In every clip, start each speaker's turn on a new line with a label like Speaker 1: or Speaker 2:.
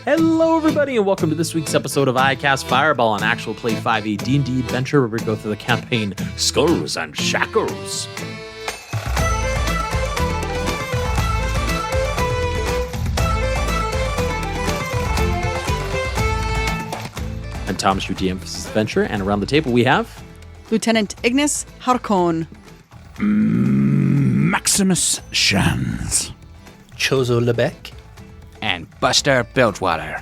Speaker 1: Hello, everybody, and welcome to this week's episode of I Cast Fireball, an actual play 5e D&D adventure where we go through the campaign Skulls and Shackles. I'm Thomas, your DM for this adventure, and around the table we have...
Speaker 2: Lieutenant Ignis Harkon.
Speaker 3: Maximus Shans.
Speaker 4: Chozo Lebec.
Speaker 5: And Buster Bilgewater.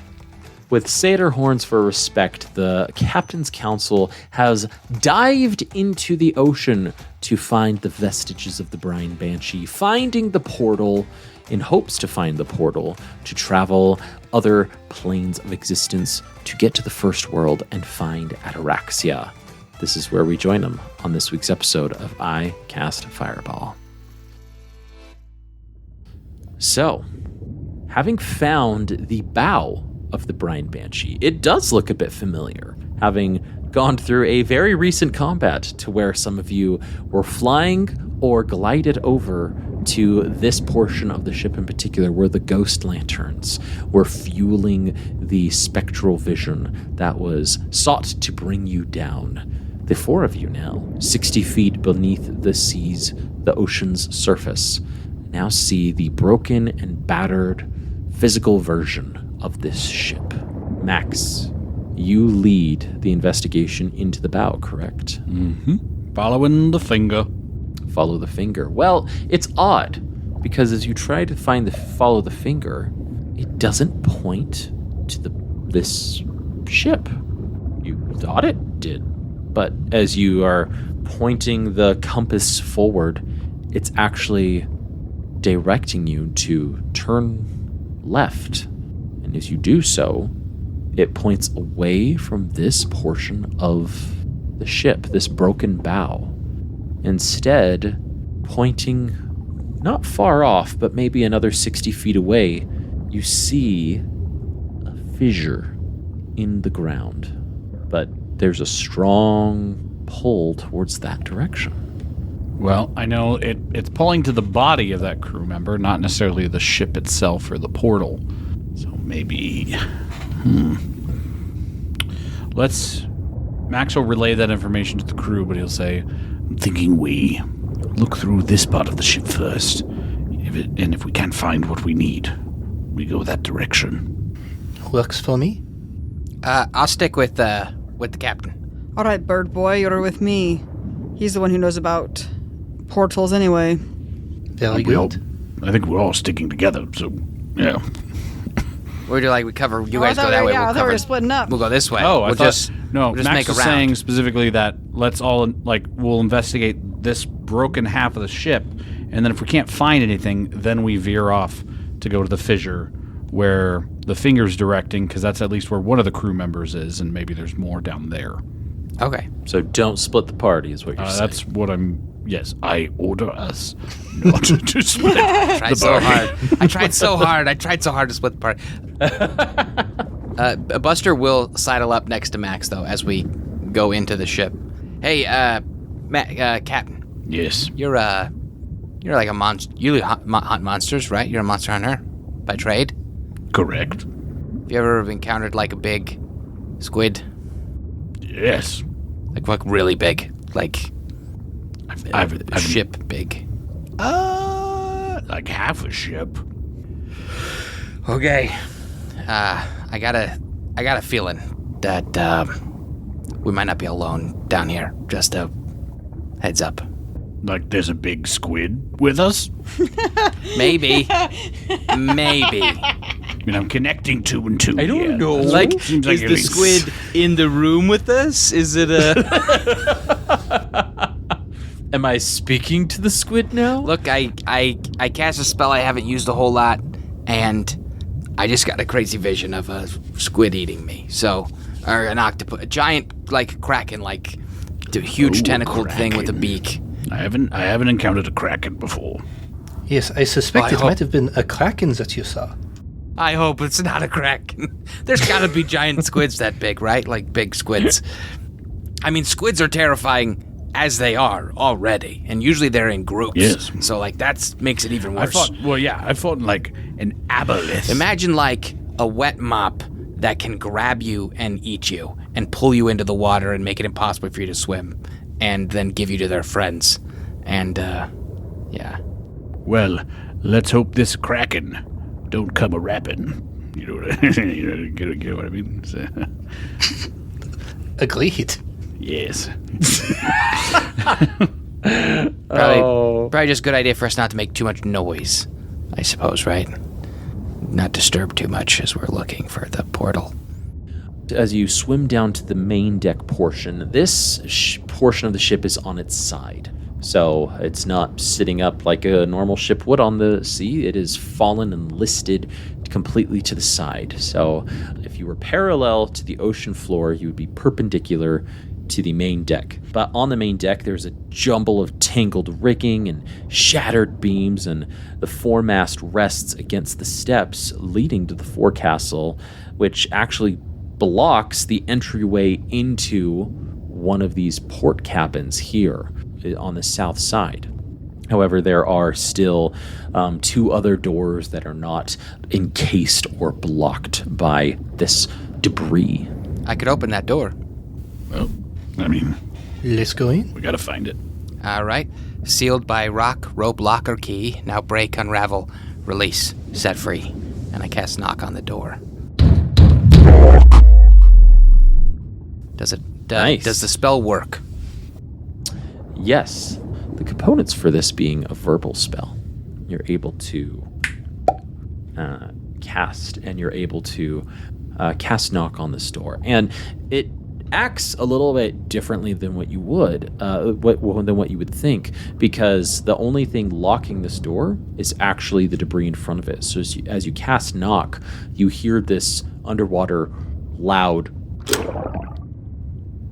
Speaker 1: With satyr horns for respect, the Captain's Council has dived into the ocean to find the vestiges of the Brine Banshee, finding the portal in hopes to find the portal to travel other planes of existence to get to the first world and find Ataraxia. This is where we join them on this week's episode of I Cast Fireball. So, having found the bow of the Brine Banshee, it does look a bit familiar, having gone through a very recent combat to where some of you were flying or glided over to this portion of the ship in particular, where the ghost lanterns were fueling the spectral vision that was sought to bring you down. The four of you now, 60 feet beneath the seas, the ocean's surface, now see the broken and battered physical version of this ship. Max, you lead the investigation into the bow, correct?
Speaker 3: Mm-hmm. Following the finger.
Speaker 1: Follow the finger. Well, it's odd, because as you try to follow the finger, it doesn't point to this ship. You thought it did, but as you are pointing the compass forward, it's actually directing you to turn left. And as you do so, it points away from this portion of the ship, this broken bow. Instead, pointing not far off, but maybe another 60 feet away, you see a fissure in the ground. But there's a strong pull towards that direction.
Speaker 3: Well, I know it's pulling to the body of that crew member, not necessarily the ship itself or the portal. So maybe... Max will relay that information to the crew, but he'll say, I'm thinking we look through this part of the ship first. If we can't find what we need, we go that direction.
Speaker 4: Works for me.
Speaker 5: I'll stick with the captain.
Speaker 2: All right, bird boy, you're with me. He's the one who knows about portals anyway.
Speaker 4: Very good.
Speaker 3: I think we're all sticking together, so, yeah.
Speaker 5: We cover, you guys go that way,
Speaker 2: I thought we were splitting up.
Speaker 5: We'll go this way.
Speaker 3: Oh,
Speaker 5: we'll just
Speaker 3: Max
Speaker 5: make a
Speaker 3: is
Speaker 5: round.
Speaker 3: saying specifically that let's all, we'll investigate this broken half of the ship, and then if we can't find anything, then we veer off to go to the fissure where the finger's directing, because that's at least where one of the crew members is, and maybe there's more down there.
Speaker 5: Okay.
Speaker 1: So don't split the party, is what you're saying.
Speaker 3: That's what yes, I order us not to split the party.
Speaker 5: I tried so hard to split the party. Buster will sidle up next to Max, though, as we go into the ship. Hey, Captain.
Speaker 3: Yes.
Speaker 5: You're like a monster. You hunt monsters, right? You're a monster hunter by trade?
Speaker 3: Correct.
Speaker 5: Have you ever encountered, like, a big squid?
Speaker 3: Yes.
Speaker 5: Like really big? Like,
Speaker 3: I've
Speaker 5: ship big?
Speaker 3: Like half a ship.
Speaker 5: Okay. I got a feeling that we might not be alone down here. Just a heads up.
Speaker 3: Like there's a big squid with us?
Speaker 5: Maybe.
Speaker 3: I mean, I'm connecting 2 and 2.
Speaker 1: I don't
Speaker 3: here.
Speaker 1: know.
Speaker 3: Seems
Speaker 5: Is the squid in the room with us? Is it a...
Speaker 1: Am I speaking to the squid now?
Speaker 5: Look, I cast a spell I haven't used a whole lot, and I just got a crazy vision of a squid eating me. So, or an octopus, a giant, like, kraken, like, the huge tentacled thing with a beak.
Speaker 3: I haven't encountered a kraken before.
Speaker 4: Yes, I suspect it might have been a kraken that you saw.
Speaker 5: I hope it's not a kraken. There's gotta be giant squids that big, right? Like big squids. I mean, squids are terrifying as they are already, and usually they're in groups.
Speaker 3: Yes.
Speaker 5: So, like, that makes it even worse.
Speaker 3: I fought in, like, an aboleth.
Speaker 5: Imagine, like, a wet mop that can grab you and eat you and pull you into the water and make it impossible for you to swim and then give you to their friends. And, yeah.
Speaker 3: Well, let's hope this Kraken don't come a-rapping. You know get what I mean? So,
Speaker 4: Agreed.
Speaker 3: yes.
Speaker 5: Probably just a good idea for us not to make too much noise, I suppose, right? Not disturb too much as we're looking for the portal.
Speaker 1: As you swim down to the main deck portion, this portion of the ship is on its side. So it's not sitting up like a normal ship would on the sea. It is fallen and listed completely to the side. So if you were parallel to the ocean floor, you would be perpendicular to the main deck. But on the main deck, there's a jumble of tangled rigging and shattered beams, and the foremast rests against the steps leading to the forecastle, which actually blocks the entryway into one of these port cabins here on the south side. However, there are still 2 other doors that are not encased or blocked by this debris.
Speaker 5: I could open that door.
Speaker 3: Well, I mean,
Speaker 4: Let's go in.
Speaker 3: we gotta find it.
Speaker 5: All right. Sealed by rock, rope, lock, or key. Now break, unravel, release, set free. And I cast knock on the door. Does it?
Speaker 1: Nice.
Speaker 5: Does the spell work?
Speaker 1: Yes. The components for this being a verbal spell, you're able to cast, and you're able to cast knock on this door. And it acts a little bit differently than what you would, than what you would think, because the only thing locking this door is actually the debris in front of it. So as you cast knock, you hear this underwater loud,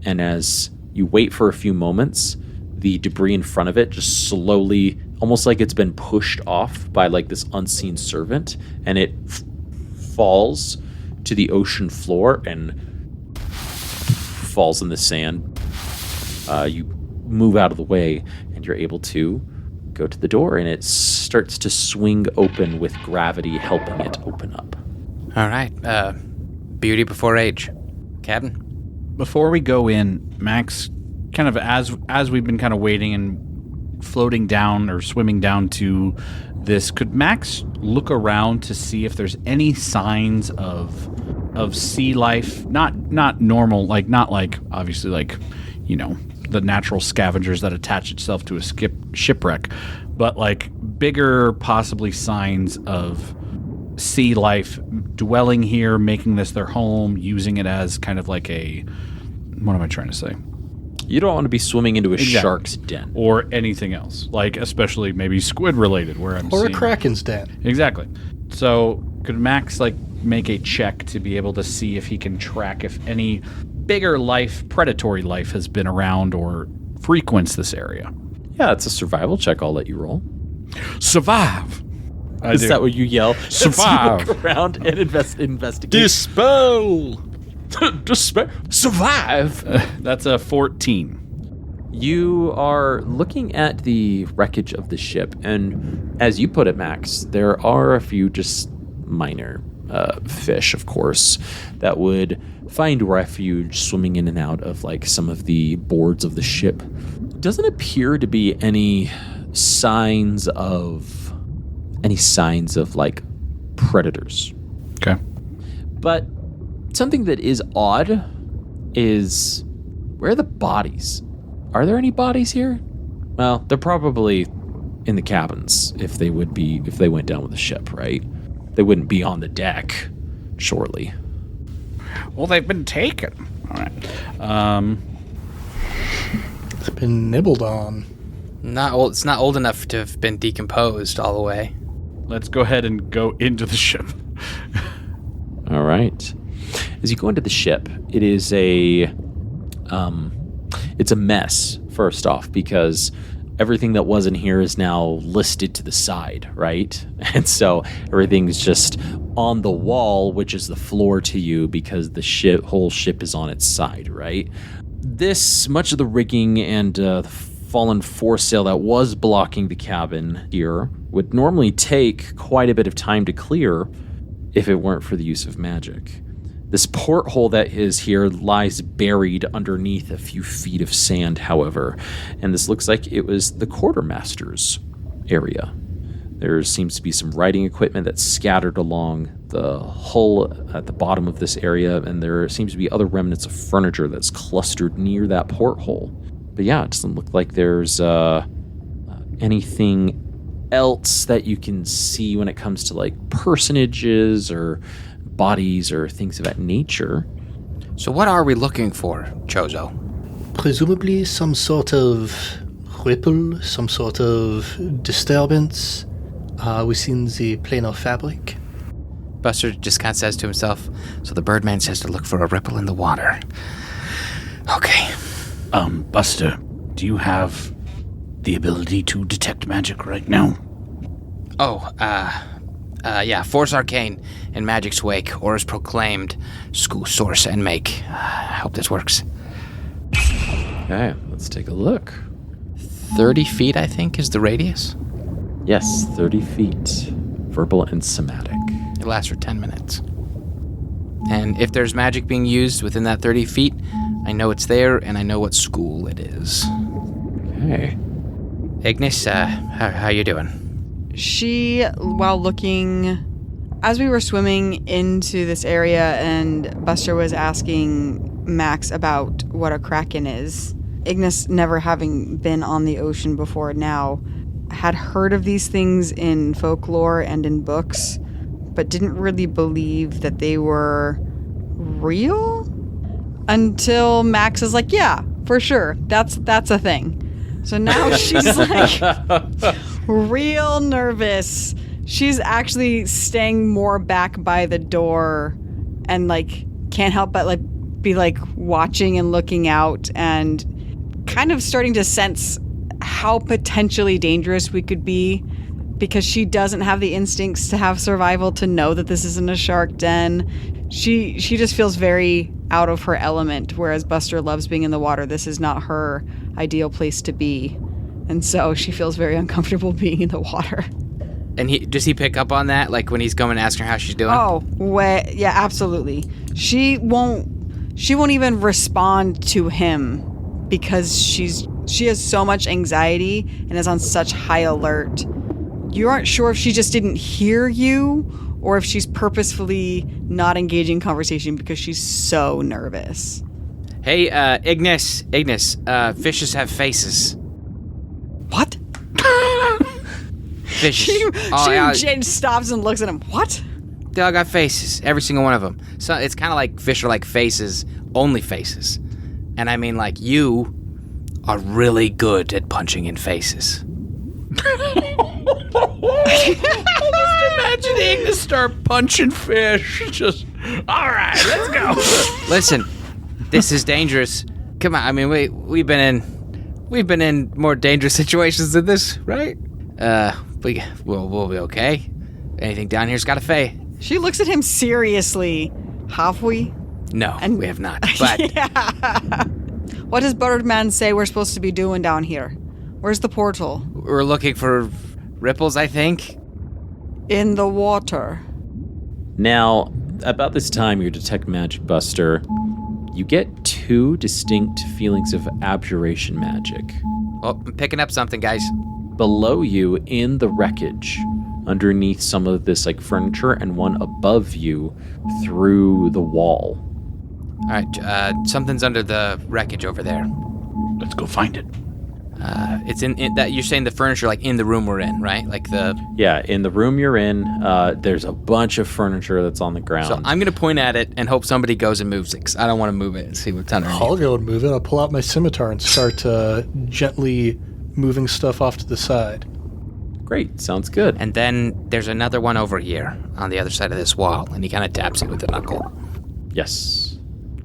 Speaker 1: and as you wait for a few moments, the debris in front of it just slowly, almost like it's been pushed off by like this unseen servant, and it falls to the ocean floor and falls in the sand. You move out of the way, and you're able to go to the door, and it starts to swing open with gravity helping it open up.
Speaker 5: All right. Beauty before age. Captain?
Speaker 3: Before we go in, Max, kind of as we've been kind of waiting and floating down or swimming down to this, could Max look around to see if there's any signs of sea life? Not normal, like not like obviously like, you know, the natural scavengers that attach itself to a shipwreck, but like bigger possibly signs of sea life dwelling here, making this their home, using it as kind of like a, what am I trying to say?
Speaker 1: You don't want to be swimming into a
Speaker 3: Exactly.
Speaker 1: shark's den.
Speaker 3: Or anything else, like especially maybe squid related, where I'm
Speaker 4: Or
Speaker 3: seeing
Speaker 4: a Kraken's den.
Speaker 3: Exactly. So could Max like make a check to be able to see if he can track if any bigger life, predatory life, has been around or frequents this area?
Speaker 1: Yeah, it's a survival check. I'll let you roll.
Speaker 3: Survive.
Speaker 1: Is that what you yell?
Speaker 3: Survive.
Speaker 1: As you look around and investigate.
Speaker 4: Dispel!
Speaker 1: Survive.
Speaker 3: That's a 14.
Speaker 1: You are looking at the wreckage of the ship, and as you put it, Max, there are a few just minor fish, of course, that would find refuge swimming in and out of like some of the boards of the ship. Doesn't appear to be any signs of like predators.
Speaker 3: Okay.
Speaker 1: But something that is odd is, where are the bodies? Are there any bodies here? Well, they're probably in the cabins if they went down with the ship, right? They wouldn't be on the deck, surely.
Speaker 3: Well, they've been taken. All right.
Speaker 4: It's been nibbled on.
Speaker 5: Not old. It's not old enough to have been decomposed all the way.
Speaker 3: Let's go ahead and go into the ship.
Speaker 1: All right. As you go into the ship, it is it's a mess, first off, because everything that was in here is now listed to the side, right? And so everything's just on the wall, which is the floor to you, because the whole ship is on its side, right? Much of the rigging and the fallen foresail that was blocking the cabin here would normally take quite a bit of time to clear, if it weren't for the use of magic. This porthole that is here lies buried underneath a few feet of sand, however, and this looks like it was the quartermaster's area. There seems to be some writing equipment that's scattered along the hull at the bottom of this area, and there seems to be other remnants of furniture that's clustered near that porthole. But yeah, it doesn't look like there's anything else that you can see when it comes to like personages or bodies or things of that nature.
Speaker 5: So what are we looking for, Chozo?
Speaker 4: Presumably some sort of ripple, some sort of disturbance within the planar fabric.
Speaker 5: Buster just kind of says to himself, so the Birdman says to look for a ripple in the water. Okay.
Speaker 3: Buster, do you have the ability to detect magic right now?
Speaker 5: Oh, yeah, Force Arcane and Magic's Wake, or as proclaimed, School Source and Make. I hope this works.
Speaker 1: Okay, let's take a look.
Speaker 5: 30 feet, I think, is the radius.
Speaker 1: Yes, 30 feet. Verbal and somatic.
Speaker 5: It lasts for 10 minutes. And if there's magic being used within that 30 feet, I know it's there, and I know what school it is.
Speaker 1: Okay.
Speaker 5: Ignis, how you doing?
Speaker 2: She, while looking, as we were swimming into this area and Buster was asking Max about what a kraken is, Ignis, never having been on the ocean before now, had heard of these things in folklore and in books, but didn't really believe that they were real until Max is like, yeah, for sure, that's a thing. So now she's like real nervous. She's actually staying more back by the door and like can't help but like be like watching and looking out and kind of starting to sense how potentially dangerous we could be, because she doesn't have the instincts to have survival to know that this isn't a shark den. She just feels very out of her element, whereas Buster loves being in the water. This is not her ideal place to be. And so she feels very uncomfortable being in the water.
Speaker 5: And does he pick up on that, like when he's going to ask her how she's doing?
Speaker 2: Oh, yeah, absolutely. She won't even respond to him because she has so much anxiety and is on such high alert. You aren't sure if she just didn't hear you or if she's purposefully not engaging conversation because she's so nervous.
Speaker 5: Hey, Ignis, fishes have faces.
Speaker 2: What?
Speaker 5: Fishes.
Speaker 2: She stops and looks at him. What?
Speaker 5: They all got faces, every single one of them. So it's kind of like fish are like faces, only faces. And I mean, like, you are really good at punching in faces.
Speaker 3: Just imagining to start punching fish. Just, all right, let's go.
Speaker 5: Listen, this is dangerous. Come on, I mean, we've been in more dangerous situations than this, right? We'll be okay. Anything down here's got a fey.
Speaker 2: She looks at him seriously. Have we?
Speaker 5: No, we have not. But
Speaker 2: Yeah. What does Birdman say we're supposed to be doing down here? Where's the portal?
Speaker 5: we're looking for ripples, I think.
Speaker 2: In the water.
Speaker 1: Now, about this time, you detect Magic Buster. You get two distinct feelings of abjuration magic.
Speaker 5: Oh, I'm picking up something, guys.
Speaker 1: Below you in the wreckage, underneath some of this like furniture, and one above you through the wall.
Speaker 5: All right, something's under the wreckage over there.
Speaker 3: Let's go find it.
Speaker 5: It's in that you're saying the furniture, like in the room we're in, right? Like the.
Speaker 1: Yeah, in the room you're in, there's a bunch of furniture that's on the ground.
Speaker 5: So I'm gonna point at it and hope somebody goes and moves it, because I don't want to move it and see what's underneath.
Speaker 4: I'll go and move it. I'll pull out my scimitar and start gently moving stuff off to the side.
Speaker 1: Great, sounds good.
Speaker 5: And then there's another one over here on the other side of this wall, and he kind of taps it with the knuckle.
Speaker 1: Yes.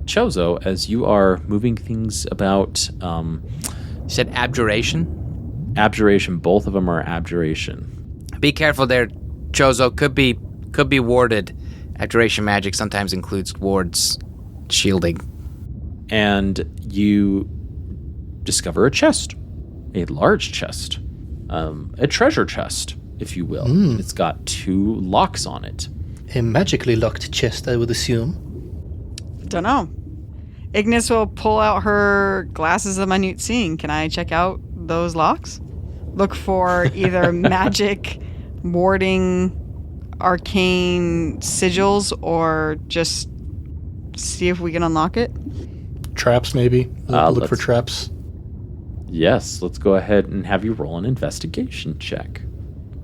Speaker 1: Chozo, as you are moving things about,
Speaker 5: You said abjuration?
Speaker 1: abjuration, both of them are abjuration.
Speaker 5: Be careful there, Chozo. Could be warded. Abjuration magic sometimes includes wards, shielding.
Speaker 1: And you discover a chest, a large chest, a treasure chest, if you will. It's got two locks on it.
Speaker 4: A magically locked chest, I would assume.
Speaker 2: Don't know. Ignis will pull out her glasses of minute seeing. Can I check out those locks? Look for either magic, warding, arcane sigils, or just see if we can unlock it?
Speaker 4: Traps, maybe. Look for
Speaker 1: let's-
Speaker 4: traps.
Speaker 1: Yes, let's go ahead and have you roll an investigation check.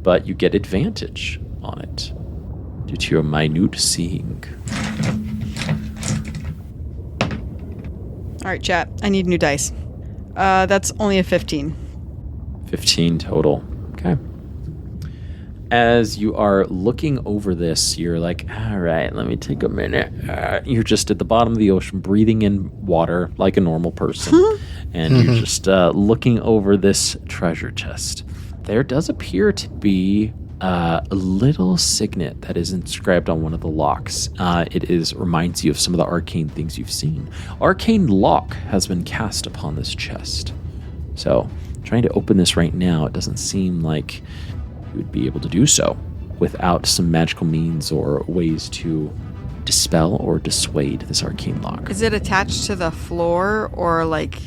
Speaker 1: But you get advantage on it due to your minute seeing.
Speaker 2: All right, chat. I need new dice. That's only a 15.
Speaker 1: 15 total. Okay. As you are looking over this, you're like, all right, let me take a minute. You're just at the bottom of the ocean, breathing in water like a normal person. And you're just looking over this treasure chest. There does appear to be a little signet that is inscribed on one of the locks. It reminds you of some of the arcane things you've seen. Arcane lock has been cast upon this chest. So, trying to open this right now, it doesn't seem like you would be able to do so without some magical means or ways to dispel or dissuade this arcane lock.
Speaker 2: Is it attached to the floor or like...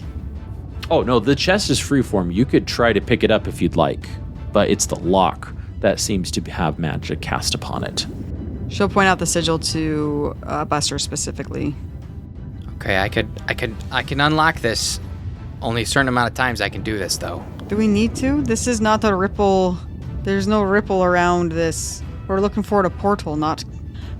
Speaker 1: Oh, no, the chest is freeform. You could try to pick it up if you'd like, but it's the lock that seems to have magic cast upon it.
Speaker 2: She'll point out the sigil to Buster specifically.
Speaker 5: Okay, I can unlock this. Only a certain amount of times I can do this, though.
Speaker 2: Do we need to? This is not a ripple. There's no ripple around this. We're looking for a portal, not...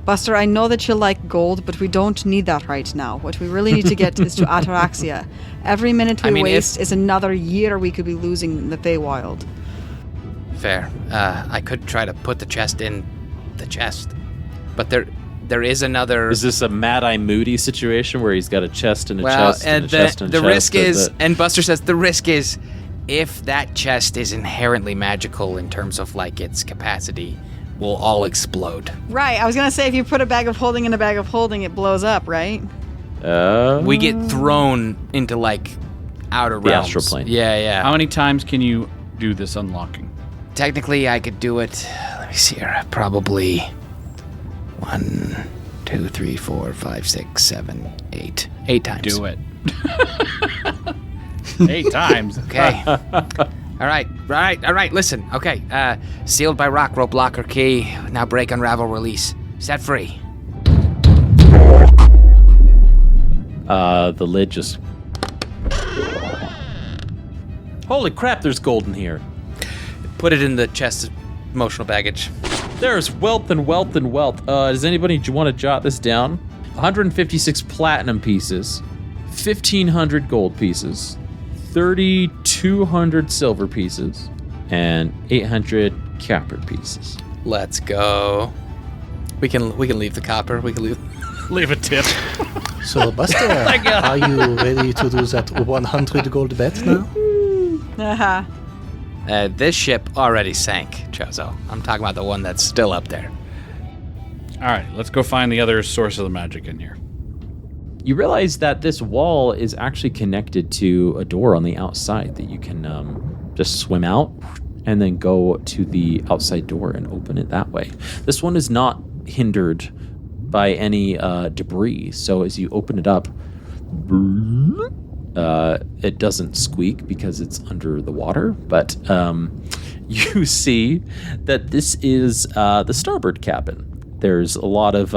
Speaker 2: Buster, I know that you like gold, but we don't need that right now. What we really need to get is to Ataraxia. Every minute we waste is another year we could be losing in the Feywild.
Speaker 5: Fair. I could try to put the chest in the chest, but there is another.
Speaker 1: Is this a Mad Eye Moody situation where he's got a chest and a chest and a chest and a
Speaker 5: the
Speaker 1: chest?
Speaker 5: risk is, and Buster says the risk is, if that chest is inherently magical in terms of like its capacity, we'll all explode.
Speaker 2: Right, I was gonna say if you put a bag of holding in a bag of holding, it blows up, right?
Speaker 5: We get thrown into like outer
Speaker 1: the
Speaker 5: realms.
Speaker 1: astral plane.
Speaker 5: Yeah.
Speaker 3: How many times can you do this unlocking?
Speaker 5: Technically, I could do it. Let me see here. Probably 1, 2, 3, 4, 5, 6, 7, 8. 8 times.
Speaker 3: Do it. 8 times.
Speaker 5: Okay. All right. Listen. Okay. Sealed by rock, rope, locker, key. Now break, unravel, release. Set free.
Speaker 1: The lid just... Holy crap, there's gold in here.
Speaker 5: Put it in the chest of emotional baggage.
Speaker 1: There's wealth and wealth and wealth. Does anybody want to jot this down? 156 platinum pieces, 1,500 gold pieces, 3,200 silver pieces, and 800 copper pieces.
Speaker 5: Let's go. We can leave the copper. We can leave
Speaker 3: a tip.
Speaker 4: So, Buster, are you ready to do that 100 gold bet now?
Speaker 2: Uh-huh.
Speaker 5: This ship already sank, Chozo. I'm talking about the one that's still up there.
Speaker 3: All right, let's go find the other source of the magic in here.
Speaker 1: You realize that this wall is actually connected to a door on the outside that you can just swim out and then go to the outside door and open it that way. This one is not hindered by any debris, so as you open it up, it doesn't squeak because it's under the water, but you see that this is the starboard cabin. There's a lot of,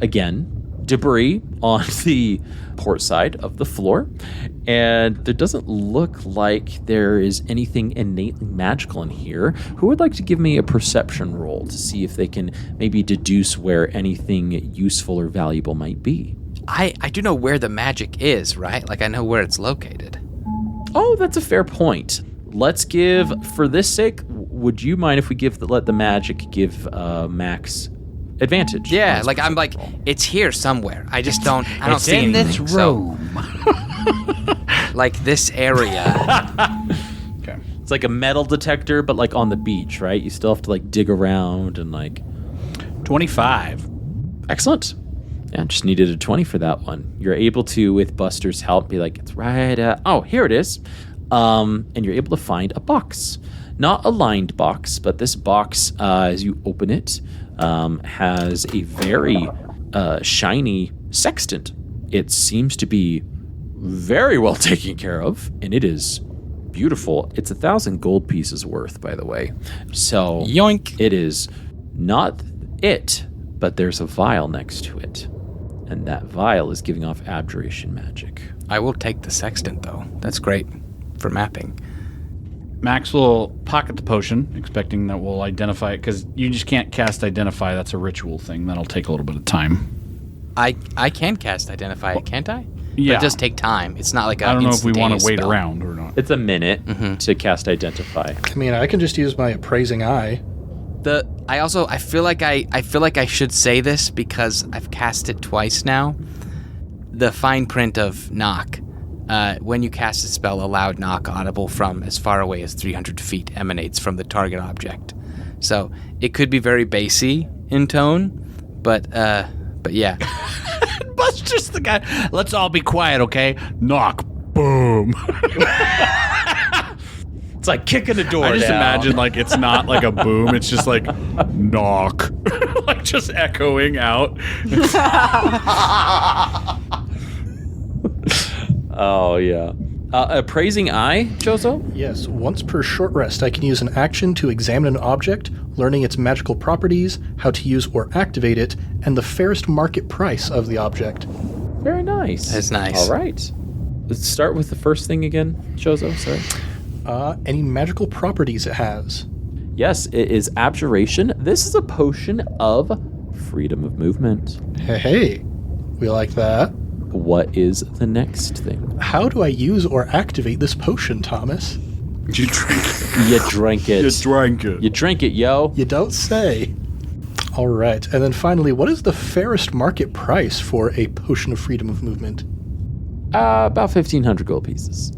Speaker 1: again, debris on the port side of the floor, and there doesn't look like there is anything innately magical in here. Who would like to give me a perception roll to see if they can maybe deduce where anything useful or valuable might be?
Speaker 5: I do know where the magic is, right? Like, I know where it's located.
Speaker 1: Oh, that's a fair point. Let's give, for this sake, would you mind if we let the magic give Max advantage?
Speaker 5: Yeah, like, I'm like, it's here somewhere. I just don't, I don't see anything.
Speaker 3: this room.
Speaker 5: Like, this area.
Speaker 3: Okay.
Speaker 1: It's like a metal detector, but like on the beach, right? You still have to like dig around and like...
Speaker 3: 25.
Speaker 1: Excellent. Yeah, just needed a 20 for that one. You're able to, with Buster's help, be like, it's right, oh, here it is. And you're able to find a box. not a lined box, but this box, as you open it, has a very shiny sextant. It seems to be very well taken care of, and it is beautiful. It's 1,000 gold pieces worth, by the way. So
Speaker 5: Yoink.
Speaker 1: it is not it, but there's a vial next to it. And that vial is giving off abjuration magic.
Speaker 5: I will take the sextant, though. That's great for mapping.
Speaker 3: Max will pocket the potion, expecting that we'll identify it, because you just can't cast Identify. That's a ritual thing. That'll take a little bit of time.
Speaker 5: I can cast Identify, can't I?
Speaker 3: Yeah.
Speaker 5: But it does take time. It's not like
Speaker 3: I don't know if we want to wait
Speaker 5: spell.
Speaker 3: around or not.
Speaker 1: It's a minute to cast Identify.
Speaker 4: I mean, I can just use my appraising eye.
Speaker 5: I feel like I should say this because I've cast it twice now. The fine print of knock. When you cast a spell, a loud knock audible from as far away as 300 feet emanates from the target object. So it could be very bassy in tone, but yeah.
Speaker 3: Buster's the guy. Let's all be quiet, okay? Knock. Boom.
Speaker 1: It's like kicking the door
Speaker 3: I just
Speaker 1: down.
Speaker 3: imagine like it's not like a boom. It's just like knock. Like just echoing out.
Speaker 1: Oh, yeah. Appraising eye, Chozo?
Speaker 4: Yes, once per short rest, I can use an action to examine an object, learning its magical properties, how to use or activate it, and the fairest market price of the object.
Speaker 1: Very nice.
Speaker 5: That's nice.
Speaker 1: All right. Let's start with the first thing again, Chozo. Sorry.
Speaker 4: Any magical properties it has.
Speaker 1: Yes, it is abjuration. This is a potion of freedom of movement.
Speaker 4: Hey, we like that.
Speaker 1: What is the next thing?
Speaker 4: How do I use or activate this potion, Thomas?
Speaker 3: You drink it.
Speaker 1: You drank it.
Speaker 3: You drank it.
Speaker 1: You drink it, yo.
Speaker 4: You don't say. All right, and then finally, what is the fairest market price for a potion of freedom of movement?
Speaker 1: About 1,500 gold pieces.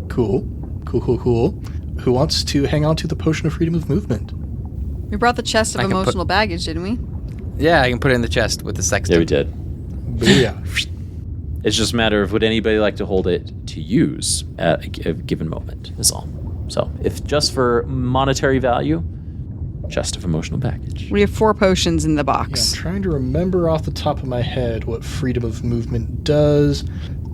Speaker 4: Cool. Who wants to hang on to the potion of freedom of movement?
Speaker 2: We brought the chest of
Speaker 5: I can put-
Speaker 2: emotional baggage, didn't we?
Speaker 5: Yeah, I can put it in the chest with the sextant.
Speaker 1: Yeah, we did.
Speaker 4: Booyah.
Speaker 1: It's just a matter of would anybody like to hold it to use at a given moment, is all. So, if just for monetary value, chest of emotional baggage.
Speaker 2: We have 4 potions in the
Speaker 4: Yeah, I'm
Speaker 2: box.
Speaker 4: trying to remember off the top of my head what freedom of movement does.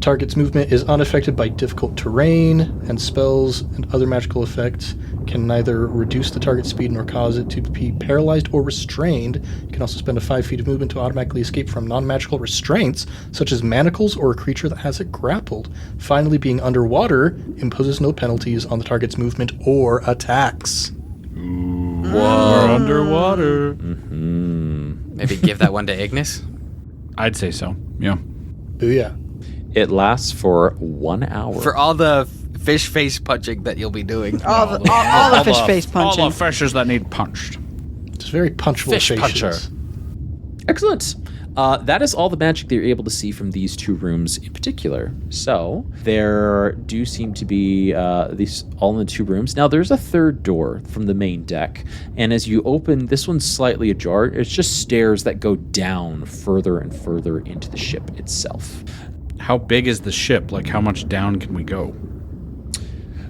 Speaker 4: Target's movement is unaffected by difficult terrain, and spells and other magical effects can neither reduce the target's speed nor cause it to be paralyzed or restrained. You can also spend a 5 feet of movement to automatically escape from non-magical restraints, such as manacles or a creature that has it grappled. Finally, being underwater imposes no penalties on the target's movement or attacks.
Speaker 3: We're underwater.
Speaker 5: Maybe give that one to Ignis.
Speaker 3: I'd say so. Yeah.
Speaker 4: Booyah.
Speaker 1: It lasts for 1 hour.
Speaker 5: For all the fish face punching that you'll be doing.
Speaker 2: All the fish face punching.
Speaker 3: All the fishes that need punched.
Speaker 4: It's very punchable
Speaker 1: Fish
Speaker 4: faces.
Speaker 1: puncher. Excellent. That is all the magic that you're able to see from these 2 rooms in particular. So there do seem to be these all in the 2 rooms. Now there's a 3rd door from the main deck, and as you open, this one's slightly ajar. It's just stairs that go down further and further into the ship itself.
Speaker 3: How big is the ship? Like, how much down can we go?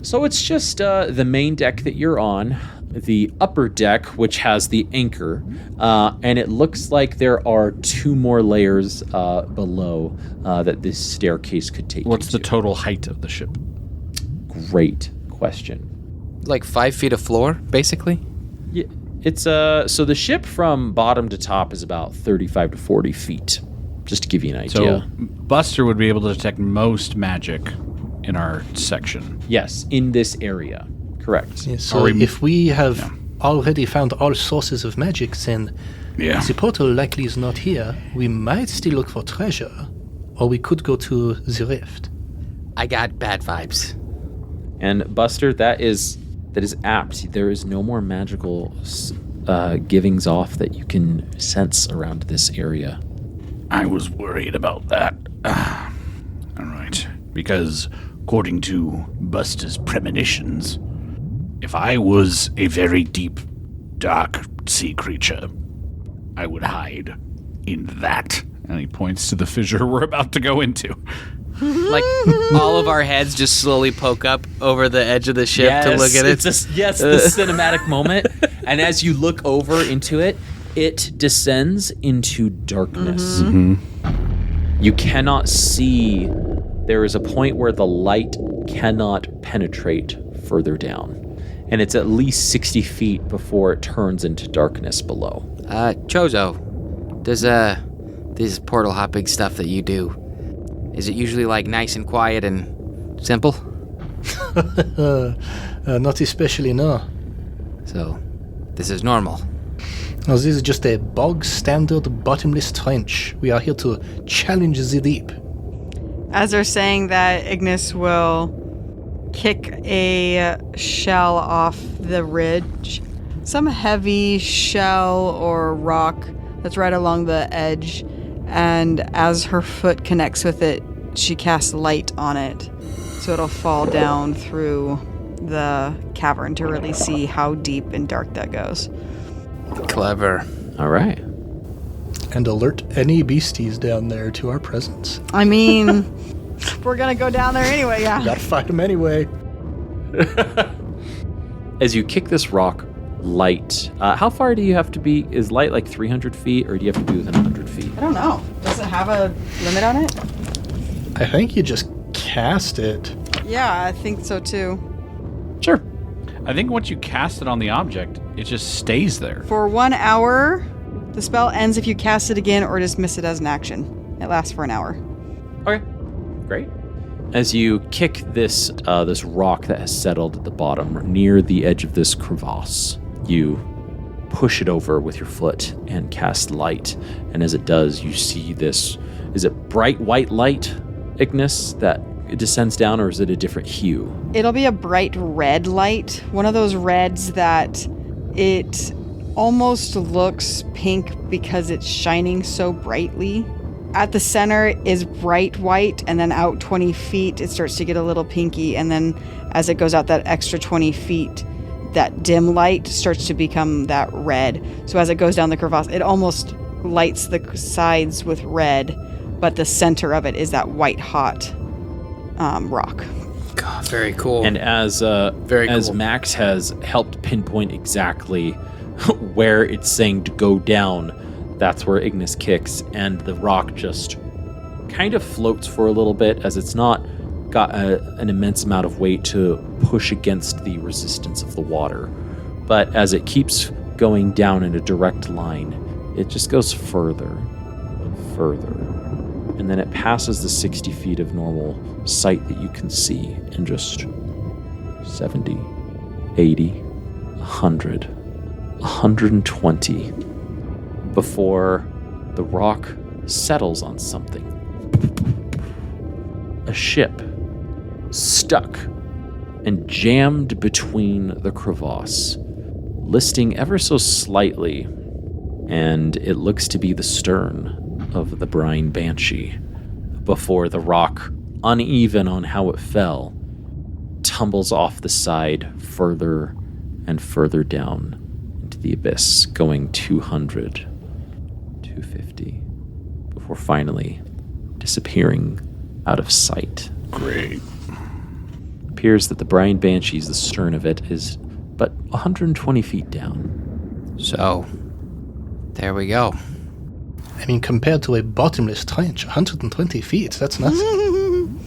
Speaker 1: So it's just the main deck that you're on, the upper deck, which has the anchor, and it looks like there are 2 more layers below that this staircase could take
Speaker 3: What's
Speaker 1: you
Speaker 3: the
Speaker 1: to.
Speaker 3: total height of the ship?
Speaker 1: Great question.
Speaker 5: Like 5 feet of floor, basically.
Speaker 1: Yeah, it's so the ship from bottom to top is about 35 to 40 feet, just to give you an idea.
Speaker 3: So Buster would be able to detect most magic in our section.
Speaker 1: Yes, in this area. Correct.
Speaker 4: Yeah, so
Speaker 3: Are we-
Speaker 4: if we have already found all sources of magic, then
Speaker 3: Yeah.
Speaker 4: the portal likely is not here. We might still look for treasure, or we could go to the rift.
Speaker 5: I got bad vibes.
Speaker 1: And Buster, that is apt. There is no more magical givings off that you can sense around this area.
Speaker 3: I was worried about that. All right. Because according to Buster's premonitions, if I was a very deep, dark sea creature, I would hide in that. And he points to the fissure we're about to go into.
Speaker 5: Like all of our heads just slowly poke up over the edge of the ship to look at it.
Speaker 1: It's the cinematic moment. And as you look over into it, it descends into darkness. You cannot see. There is a point where the light cannot penetrate further down. And it's at least 60 feet before it turns into darkness below.
Speaker 5: Chozo, does this portal hopping stuff that you do, is it usually like nice and quiet and simple?
Speaker 4: Not especially, no.
Speaker 5: So, this is normal.
Speaker 4: No, this is just a bog standard bottomless trench. We are here to challenge the deep.
Speaker 2: As they're saying that, Ignis will kick a shell off the ridge. Some heavy shell or rock that's right along the edge. And as her foot connects with it, she casts light on it. So it'll fall down through the cavern to really see how deep and dark that goes.
Speaker 5: Clever.
Speaker 1: All right.
Speaker 4: And alert any beasties down there to our presence.
Speaker 2: I mean, we're gonna go down there anyway, yeah.
Speaker 4: Gotta fight them anyway.
Speaker 1: As you kick this rock, light. How far do you have to be? Is light like 300 feet, or do you have to be within 100 feet?
Speaker 2: I don't know. Does it have a limit on it?
Speaker 4: I think you just cast it.
Speaker 2: Yeah, I think so too.
Speaker 1: Sure.
Speaker 3: I think once you cast it on the object, it just stays there.
Speaker 2: For 1 hour, the spell ends if you cast it again or dismiss it as an action. It lasts for an hour.
Speaker 1: Okay. Great. As you kick this this rock that has settled at the bottom near the edge of this crevasse, you push it over with your foot and cast light. And as it does, you see this. Is it bright white light, Ignis, that it descends down, or is it a different hue?
Speaker 2: It'll be a bright red light. One of those reds that it almost looks pink because it's shining so brightly. At the center is bright white, and then out 20 feet, it starts to get a little pinky. And then as it goes out that extra 20 feet, that dim light starts to become that red. So as it goes down the crevasse, it almost lights the sides with red, but the center of it is that white hot rock.
Speaker 5: God, very cool.
Speaker 1: And as
Speaker 5: cool.
Speaker 1: Max has helped pinpoint exactly where it's saying to go down, that's where Ignis kicks, and the rock just kind of floats for a little bit, as it's not got an immense amount of weight to push against the resistance of the water. But as it keeps going down in a direct line, it just goes further and further. And then it passes the 60 feet of normal sight that you can see, and just 70, 80, 100, 120, before the rock settles on something. A ship stuck and jammed between the crevasse, listing ever so slightly, and it looks to be the stern of the Brine Banshee, before the rock, uneven on how it fell, tumbles off the side further and further down into the abyss, going 200, 250, before finally disappearing out of sight.
Speaker 3: Great.
Speaker 1: Appears that the Brine Banshee's, the stern of it, is but 120 feet down.
Speaker 5: So, there we go.
Speaker 4: I mean, compared to a bottomless trench, 120 feet, that's nothing.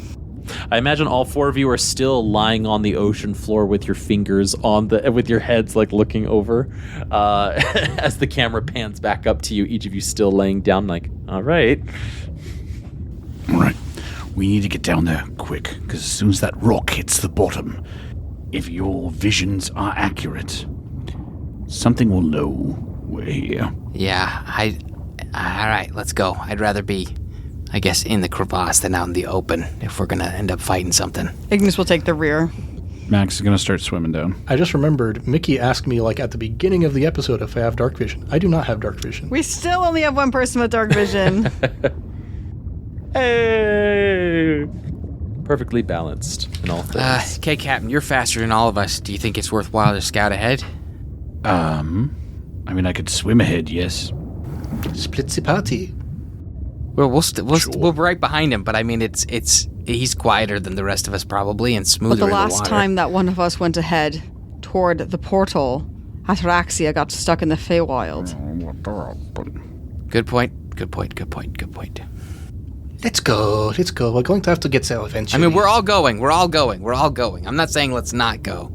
Speaker 1: I imagine all four of you are still lying on the ocean floor with your fingers on with your heads like looking over. As the camera pans back up to you, each of you still laying down like, all right.
Speaker 3: All right. We need to get down there quick, because as soon as that rock hits the bottom, if your visions are accurate, something will know we're here.
Speaker 5: Yeah, all right, let's go. I'd rather be, I guess, in the crevasse than out in the open if we're going to end up fighting something.
Speaker 2: Ignis will take the rear.
Speaker 3: Max is going to start swimming down.
Speaker 4: I just remembered, Mickey asked me, like, at the beginning of the episode if I have dark vision. I do not have dark vision.
Speaker 2: We still only have one person with dark vision.
Speaker 1: Hey! Perfectly balanced in all things.
Speaker 5: Okay, Captain, you're faster than all of us. Do you think it's worthwhile to scout ahead?
Speaker 3: I mean, I could swim ahead, yes.
Speaker 4: Split the party.
Speaker 5: We're right behind him, but I mean, he's quieter than the rest of us probably, and smoother
Speaker 2: But the
Speaker 5: in the
Speaker 2: last
Speaker 5: water.
Speaker 2: time that one of us went ahead toward the portal, Ataraxia got stuck in the Feywild.
Speaker 5: Good point.
Speaker 4: Let's go. We're going to have to get there eventually.
Speaker 5: I mean, we're all going. I'm not saying let's not go.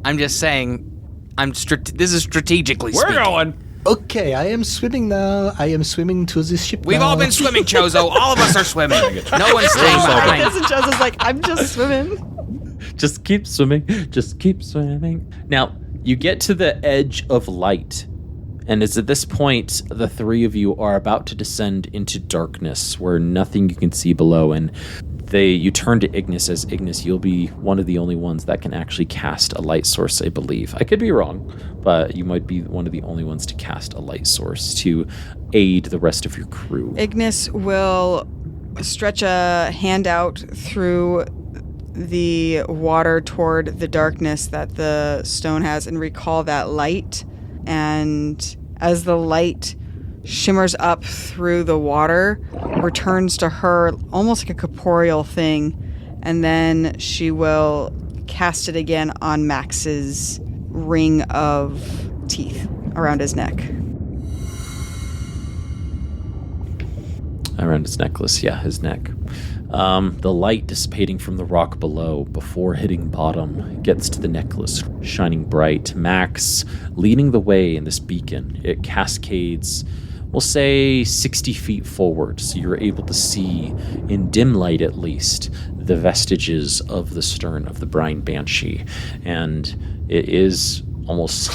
Speaker 5: I'm just saying, this is strategically speaking.
Speaker 3: We're going.
Speaker 4: Okay, I am swimming now. I am swimming to this ship
Speaker 5: We've
Speaker 4: now.
Speaker 5: all been swimming, Chozo. All of us are swimming. No one's staying behind.
Speaker 2: And Chozo's like, I'm just swimming.
Speaker 1: Just keep swimming. Just keep swimming. Now, you get to the edge of light. And it's at this point, the three of you are about to descend into darkness where nothing you can see below. And you turn to Ignis as Ignis, you'll be one of the only ones that can actually cast a light source, I believe. I could be wrong, but you might be one of the only ones to cast a light source to aid the rest of your crew.
Speaker 2: Ignis will stretch a hand out through the water toward the darkness that the stone has and recall that light. And as the light shimmers up through the water, returns to her almost like a corporeal thing, and then she will cast it again on Max's ring of teeth around his neck.
Speaker 1: Around his necklace, yeah, his neck. The light dissipating from the rock below before hitting bottom gets to the necklace, shining bright. Max leading the way in this beacon. It cascades, we'll say 60 feet forward, so you're able to see, in dim light at least, the vestiges of the stern of the Brine Banshee. And it is almost,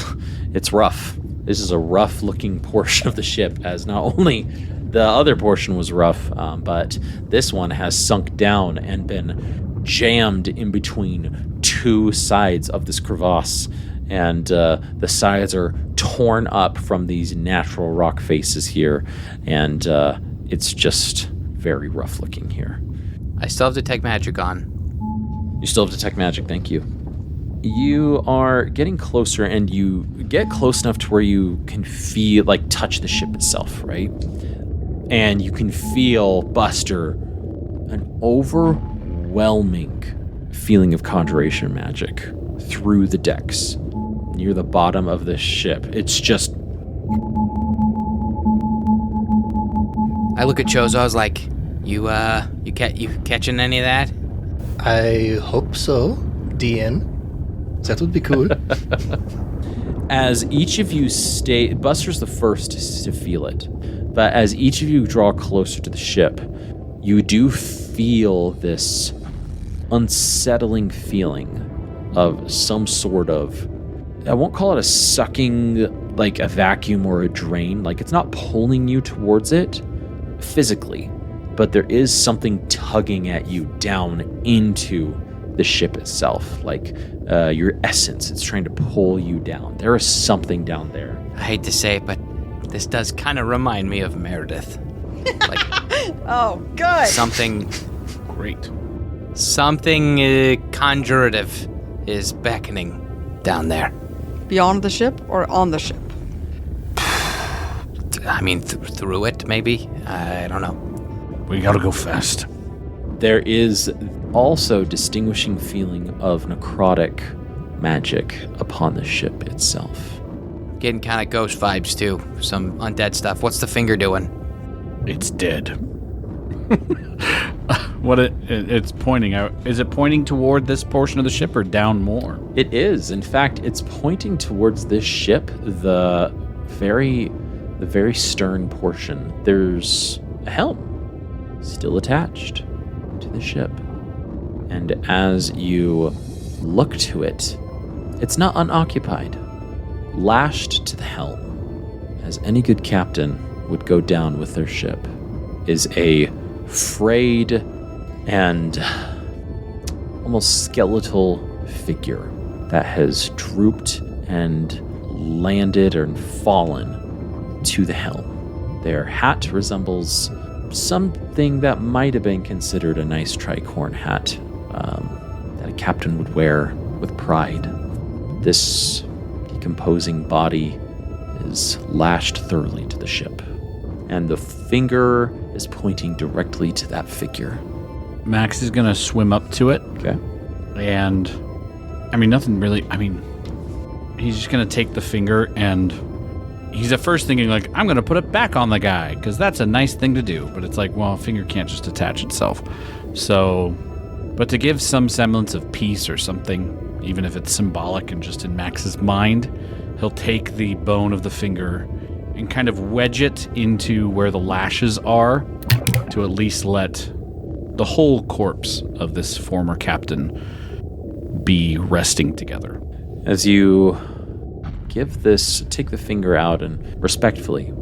Speaker 1: it's rough. This is a rough-looking portion of the ship, as not only the other portion was rough, but this one has sunk down and been jammed in between two sides of this crevasse. And the sides are torn up from these natural rock faces here. And it's just very rough looking here.
Speaker 5: I still have Detect Magic on.
Speaker 1: You still have Detect Magic, thank you. You are getting closer, and you get close enough to where you can feel, like, touch the ship itself, right? And you can feel, Buster, an overwhelming feeling of conjuration magic through the decks near the bottom of this ship. It's just...
Speaker 5: I look at Chozo, I was like, you catching any of that?
Speaker 4: I hope so, DM. That would be cool.
Speaker 1: As each of you stay... Buster's the first to feel it. But as each of you draw closer to the ship, you do feel this unsettling feeling of some sort of... I won't call it a sucking, like a vacuum or a drain. Like, it's not pulling you towards it physically, but there is something tugging at you down into the ship itself. Like, your essence, it's trying to pull you down. There is something down there.
Speaker 5: I hate to say it, but this does kind of remind me of Meredith. Like,
Speaker 2: Oh, good.
Speaker 5: something
Speaker 3: Great.
Speaker 5: conjurative is beckoning down there.
Speaker 2: Beyond the ship or on the ship?
Speaker 5: I mean, through it, maybe? I don't know.
Speaker 3: We gotta go fast.
Speaker 1: There is also distinguishing feeling of necrotic magic upon the ship itself.
Speaker 5: Getting kind of ghost vibes, too. Some undead stuff. What's the finger doing?
Speaker 3: It's dead. It's pointing out. Is it pointing toward this portion of the ship or down more?
Speaker 1: It is. In fact, it's pointing towards this ship, the very stern portion. There's a helm still attached to the ship. And as you look to it, it's not unoccupied. Lashed to the helm, as any good captain would go down with their ship, is a frayed and almost skeletal figure that has drooped and landed and fallen to the helm. Their hat resembles something that might have been considered a nice tricorn hat that a captain would wear with pride. This decomposing body is lashed thoroughly to the ship, and the finger is pointing directly to that figure.
Speaker 3: Max is gonna swim up to it,
Speaker 1: Okay.
Speaker 3: and nothing really. He's just gonna take the finger, and he's at first thinking like, I'm gonna put it back on the guy because that's a nice thing to do. But it's like, well, a finger can't just attach itself. So, but to give some semblance of peace or something, even if it's symbolic and just in Max's mind, he'll take the bone of the finger and kind of wedge it into where the lashes are to at least let the whole corpse of this former captain be resting together.
Speaker 1: As you take the finger out and respectfully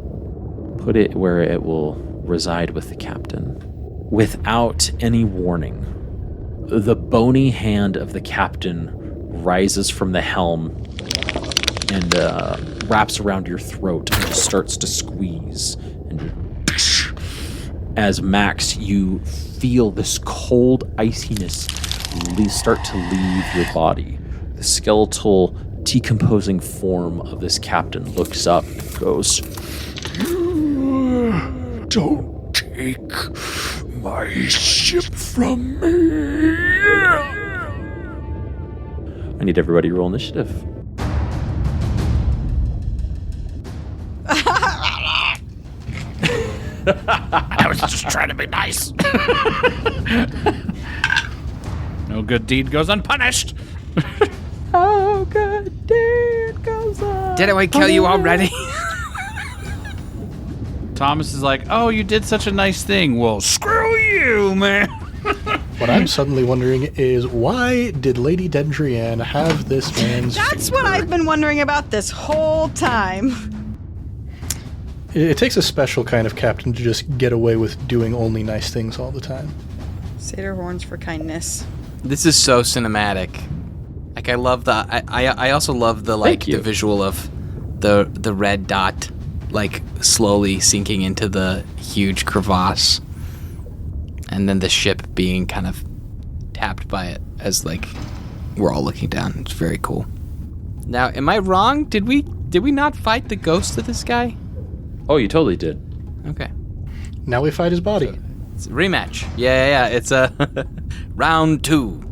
Speaker 1: put it where it will reside with the captain, without any warning, the bony hand of the captain rises from the helm and wraps around your throat and starts to squeeze. And as Max, you feel this cold iciness start to leave your body. The skeletal, decomposing form of this captain looks up and goes, "Don't take my ship from me." I need everybody to roll initiative.
Speaker 3: I was just trying to be nice. No good deed goes unpunished.
Speaker 1: Oh, good deed goes on.
Speaker 5: Didn't we kill you already?
Speaker 3: Thomas is like, oh, you did such a nice thing. Well, screw you, man.
Speaker 4: What I'm suddenly wondering is, why did Lady Dendrienne have this man's
Speaker 2: That's
Speaker 4: finger?
Speaker 2: what I've been wondering about this whole time.
Speaker 4: It takes a special kind of captain to just get away with doing only nice things all the time.
Speaker 2: Satyr horns for kindness.
Speaker 5: This is so cinematic. Like, I love the. I also love the the visual of the red dot, like, slowly sinking into the huge crevasse, and then the ship being kind of tapped by it as like we're all looking down. It's very cool. Now, am I wrong? Did we not fight the ghost of this guy?
Speaker 1: Oh, you totally did.
Speaker 5: Okay.
Speaker 4: Now we fight his body.
Speaker 5: It's a rematch. Yeah. It's a round 2.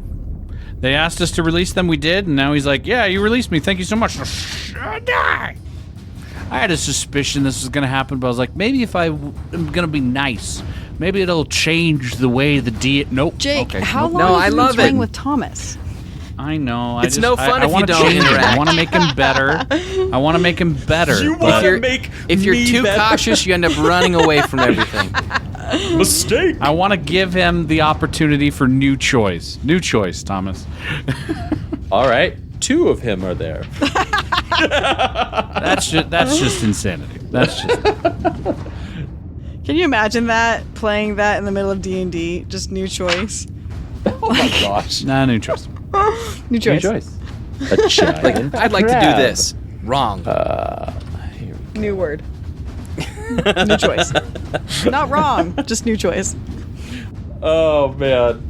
Speaker 3: They asked us to release them. We did. And now he's like, yeah, you released me. Thank you so much. Die. I had a suspicion this was going to happen, but I was like, maybe if I'm going to be nice, maybe it'll change the way the Nope.
Speaker 2: Jake,
Speaker 3: Okay.
Speaker 2: how
Speaker 3: Nope.
Speaker 2: long
Speaker 5: No,
Speaker 2: have
Speaker 5: I
Speaker 2: you been
Speaker 5: love
Speaker 2: playing
Speaker 5: it.
Speaker 2: with Thomas?
Speaker 3: I know.
Speaker 5: It's no fun if you
Speaker 3: wanna
Speaker 5: don't
Speaker 3: change him.
Speaker 5: interact.
Speaker 3: I want to make him better. I want to make him better.
Speaker 5: If you're too cautious, you end up running away from everything.
Speaker 1: Mistake.
Speaker 3: I want to give him the opportunity for new choice. New choice, Thomas.
Speaker 1: All right, 2 of him are there.
Speaker 3: That's just insanity. That's just.
Speaker 2: Can you imagine that, playing that in the middle of D&D? Just new choice.
Speaker 1: Oh my gosh.
Speaker 3: Nah, new choice.
Speaker 2: New choice.
Speaker 1: New choice. A giant
Speaker 5: I'd like to do
Speaker 1: crab.
Speaker 5: this. Wrong.
Speaker 1: Here we
Speaker 2: New word. New choice. Not wrong, just new choice.
Speaker 1: Oh, man.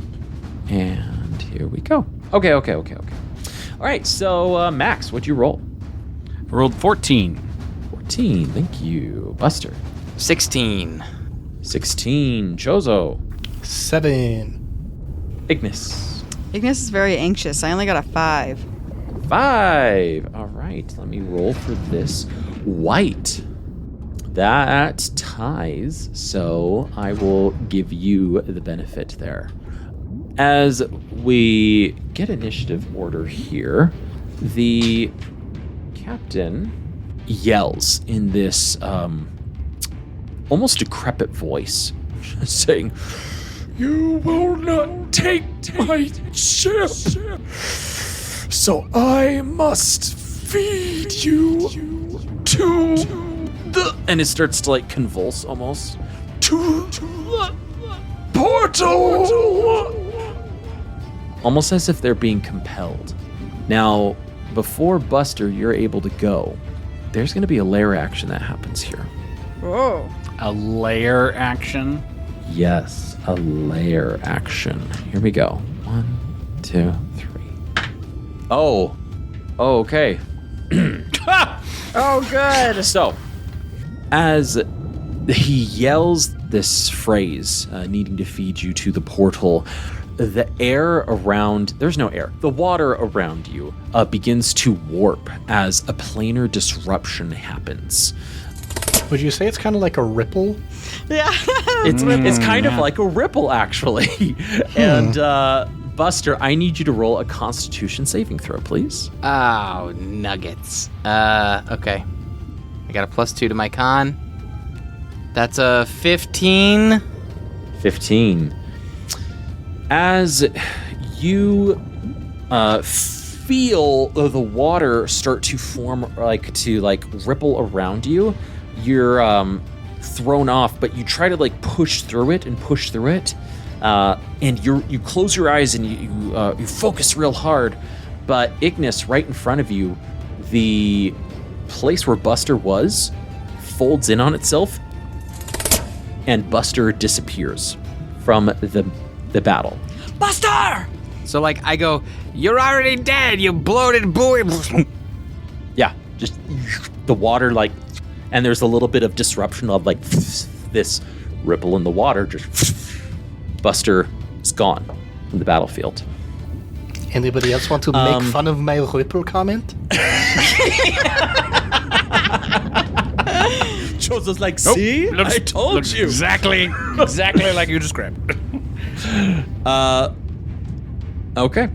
Speaker 1: And here we go. Okay. All right, so Max, what'd you roll?
Speaker 3: I rolled 14.
Speaker 1: 14, thank you. Buster.
Speaker 5: 16.
Speaker 1: 16. Chozo.
Speaker 4: 7.
Speaker 1: Ignis.
Speaker 2: Ignis is very anxious. I only got a 5.
Speaker 1: 5. All right, let me roll for this. White. That ties, so I will give you the benefit there. As we get initiative order here, the captain yells in this almost decrepit voice, saying, "You will not take my ship, so I must feed you to the..." And it starts to like convulse almost. "To the portal!" Almost as if they're being compelled. Now, before Buster, you're able to go, there's going to be a lair action that happens here.
Speaker 2: Whoa.
Speaker 3: A layer action.
Speaker 1: Yes, a lair action. Here we go. 1, 2, 3. Oh, okay.
Speaker 2: Oh, good.
Speaker 1: So, as he yells this phrase, needing to feed you to the portal, the air around, there's no air, the water around you begins to warp as a planar disruption happens.
Speaker 4: Would you say it's kind of like a ripple?
Speaker 2: Yeah.
Speaker 1: It's kind of like a ripple, actually. And Buster, I need you to roll a Constitution saving throw, please.
Speaker 5: Oh, nuggets. Okay. I got a +2 to my con. That's a 15.
Speaker 1: 15. As you feel the water start to form, to ripple around you, you're thrown off, but you try to push through it, and you close your eyes and you focus real hard. But Ignis, right in front of you, the place where Buster was folds in on itself, and Buster disappears from the battle.
Speaker 5: Buster! So I go, you're already dead, you bloated buoy.
Speaker 1: Yeah, just the water and there's a little bit of disruption of this ripple in the water. Just Buster is gone from the battlefield.
Speaker 4: Anybody else want to make fun of my ripple comment?
Speaker 1: Chozo's like, see? I told you.
Speaker 3: Exactly like you described.
Speaker 1: Okay.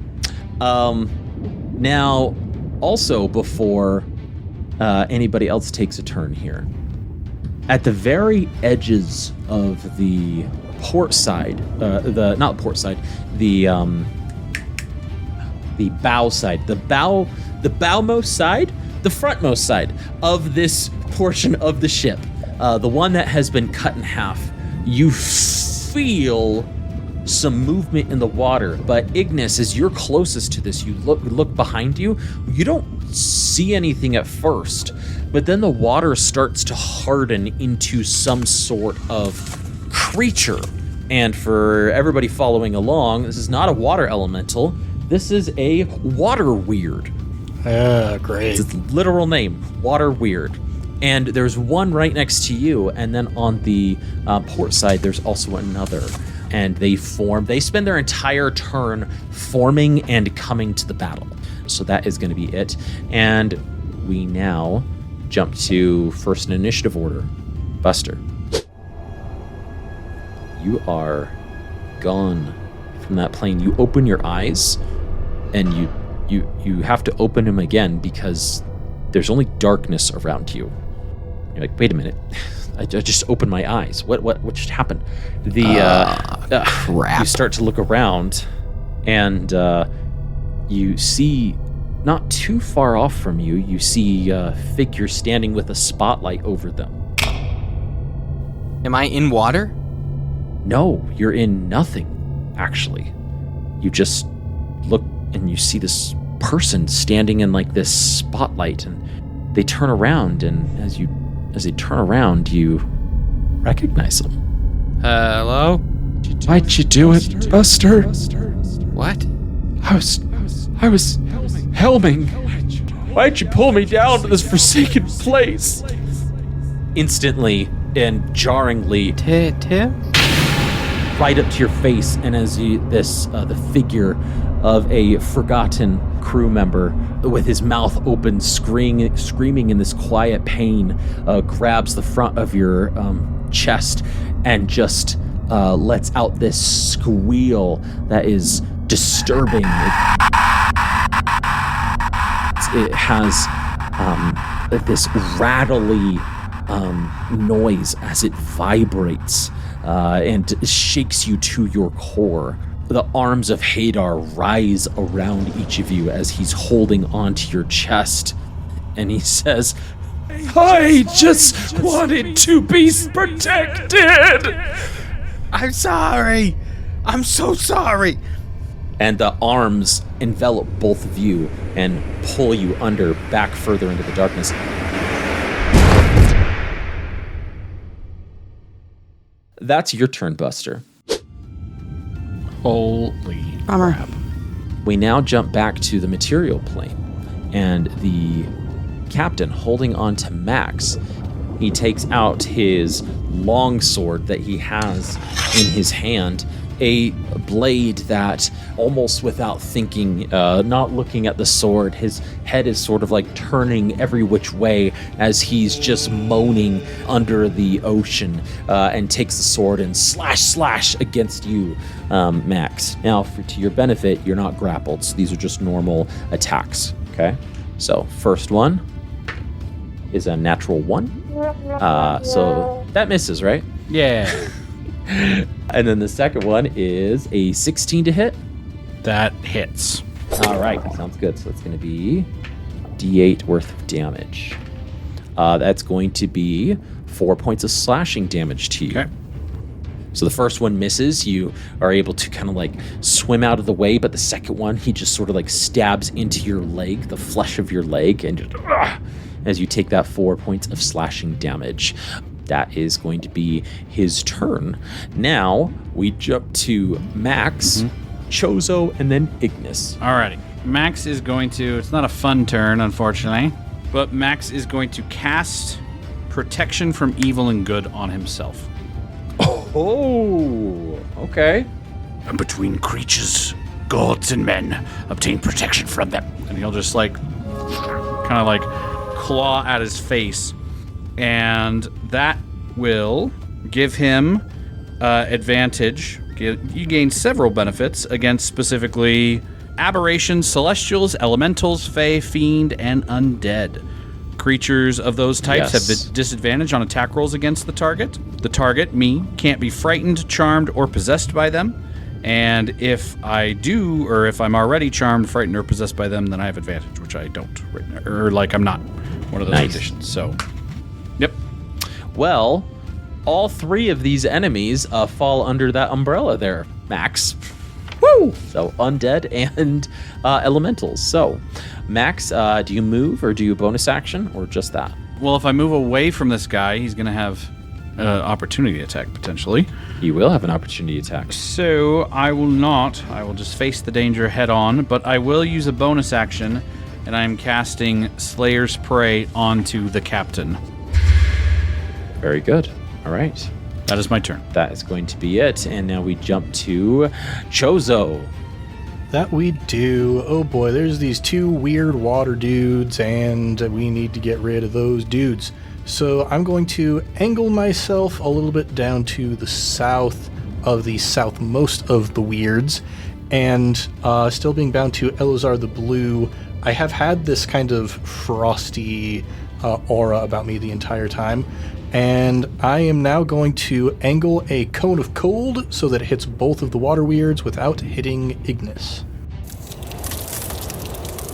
Speaker 1: Now, also before anybody else takes a turn here, at the very edges of the port side, the bow side, the bowmost side, the frontmost side of this portion of the ship, the one that has been cut in half, you feel some movement in the water. But Ignis, as you're closest to this, you look behind you. You don't see anything at first, but then the water starts to harden into some sort of creature. And for everybody following along, this is not a water elemental. This is a water weird.
Speaker 4: Great.
Speaker 1: It's its literal name, water weird. And there's one right next to you, and then on the port side, there's also another. And they spend their entire turn forming and coming to the battle. So that is going to be it. And we now jump to first in initiative order. Buster. You are gone from that plane. You open your eyes, and you have to open them again because there's only darkness around you. You're like, wait a minute. I just opened my eyes. What just happened?
Speaker 5: Crap.
Speaker 1: You start to look around, and you see, not too far off from you, you see a figure standing with a spotlight over them.
Speaker 5: Am I in water?
Speaker 1: No, you're in nothing, actually. You just look and you see this person standing in this spotlight, and they turn around, and as they turn around, you recognize them.
Speaker 5: Hello?
Speaker 1: Why'd you do it, Buster?
Speaker 5: What?
Speaker 1: I was helming. Why'd you pull me down to this forsaken place? Instantly and jarringly,
Speaker 5: Tim?
Speaker 1: right up to your face, and as the figure of a forgotten crew member with his mouth open, screaming in this quiet pain, grabs the front of your chest and just lets out this squeal that is disturbing. It has this rattly noise as it vibrates and shakes you to your core. The arms of Hadar rise around each of you as he's holding onto your chest, and he says, I just wanted to be protected!
Speaker 5: I'm sorry! I'm so sorry!
Speaker 1: And the arms envelop both of you and pull you back further into the darkness. That's your turn, Buster.
Speaker 3: Holy
Speaker 2: Bummer.
Speaker 3: crap.
Speaker 1: We now jump back to the material plane, and the captain, holding on to Max, he takes out his long sword that he has in his hand, a blade that almost without thinking, not looking at the sword, his head is sort of like turning every which way as he's just moaning under the ocean, and takes the sword and slash against you, Max. Now, to your benefit, you're not grappled, so these are just normal attacks, okay? So, first one is a natural 1. So that misses, right?
Speaker 3: Yeah.
Speaker 1: And then the second one is a 16 to hit.
Speaker 3: That hits.
Speaker 1: All right, sounds good. So it's going to be D8 worth of damage. That's going to be 4 points of slashing damage to you.
Speaker 3: Okay.
Speaker 1: So the first one misses. You are able to kind of like swim out of the way, but the second one, he just sort of like stabs into your leg, the flesh of your leg, and just as you take that 4 points of slashing damage. That is going to be his turn. Now we jump to Max, Chozo, and then Ignis.
Speaker 3: Alrighty. Max is going to, it's not a fun turn, unfortunately, but Max is going to cast Protection from Evil and Good on himself.
Speaker 1: Oh, okay.
Speaker 3: And between creatures, gods, and men, obtain protection from them. And he'll just like, kind of like claw at his face. And that will give him advantage. You gain several benefits against specifically aberrations, celestials, elementals, fae, fiend, and undead. Creatures of those types have disadvantage on attack rolls against the target. The target, me, can't be frightened, charmed, or possessed by them. And if I do, or if I'm already charmed, frightened, or possessed by them, then I have advantage, which I don't right now. Or like I'm not one of those conditions. So, yep.
Speaker 1: Well, all 3 of these enemies fall under that umbrella there, Max. Woo! So undead and elementals. So, Max, do you move or do you bonus action or just that?
Speaker 3: Well, if I move away from this guy, he's going to have opportunity attack potentially.
Speaker 1: You will have an opportunity attack.
Speaker 3: So I will not. I will just face the danger head on, but I will use a bonus action, and I'm casting Slayer's Prey onto the captain.
Speaker 1: Very good. All right.
Speaker 3: That is my turn.
Speaker 1: That is going to be it. And now we jump to Chozo.
Speaker 4: That we do. Oh boy, there's these 2 weird water dudes, and we need to get rid of those dudes. So I'm going to angle myself a little bit down to the south of the southmost of the weirds, and still being bound to Elazar the Blue, I have had this kind of frosty aura about me the entire time, and I am now going to angle a cone of cold so that it hits both of the water weirds without hitting Ignis.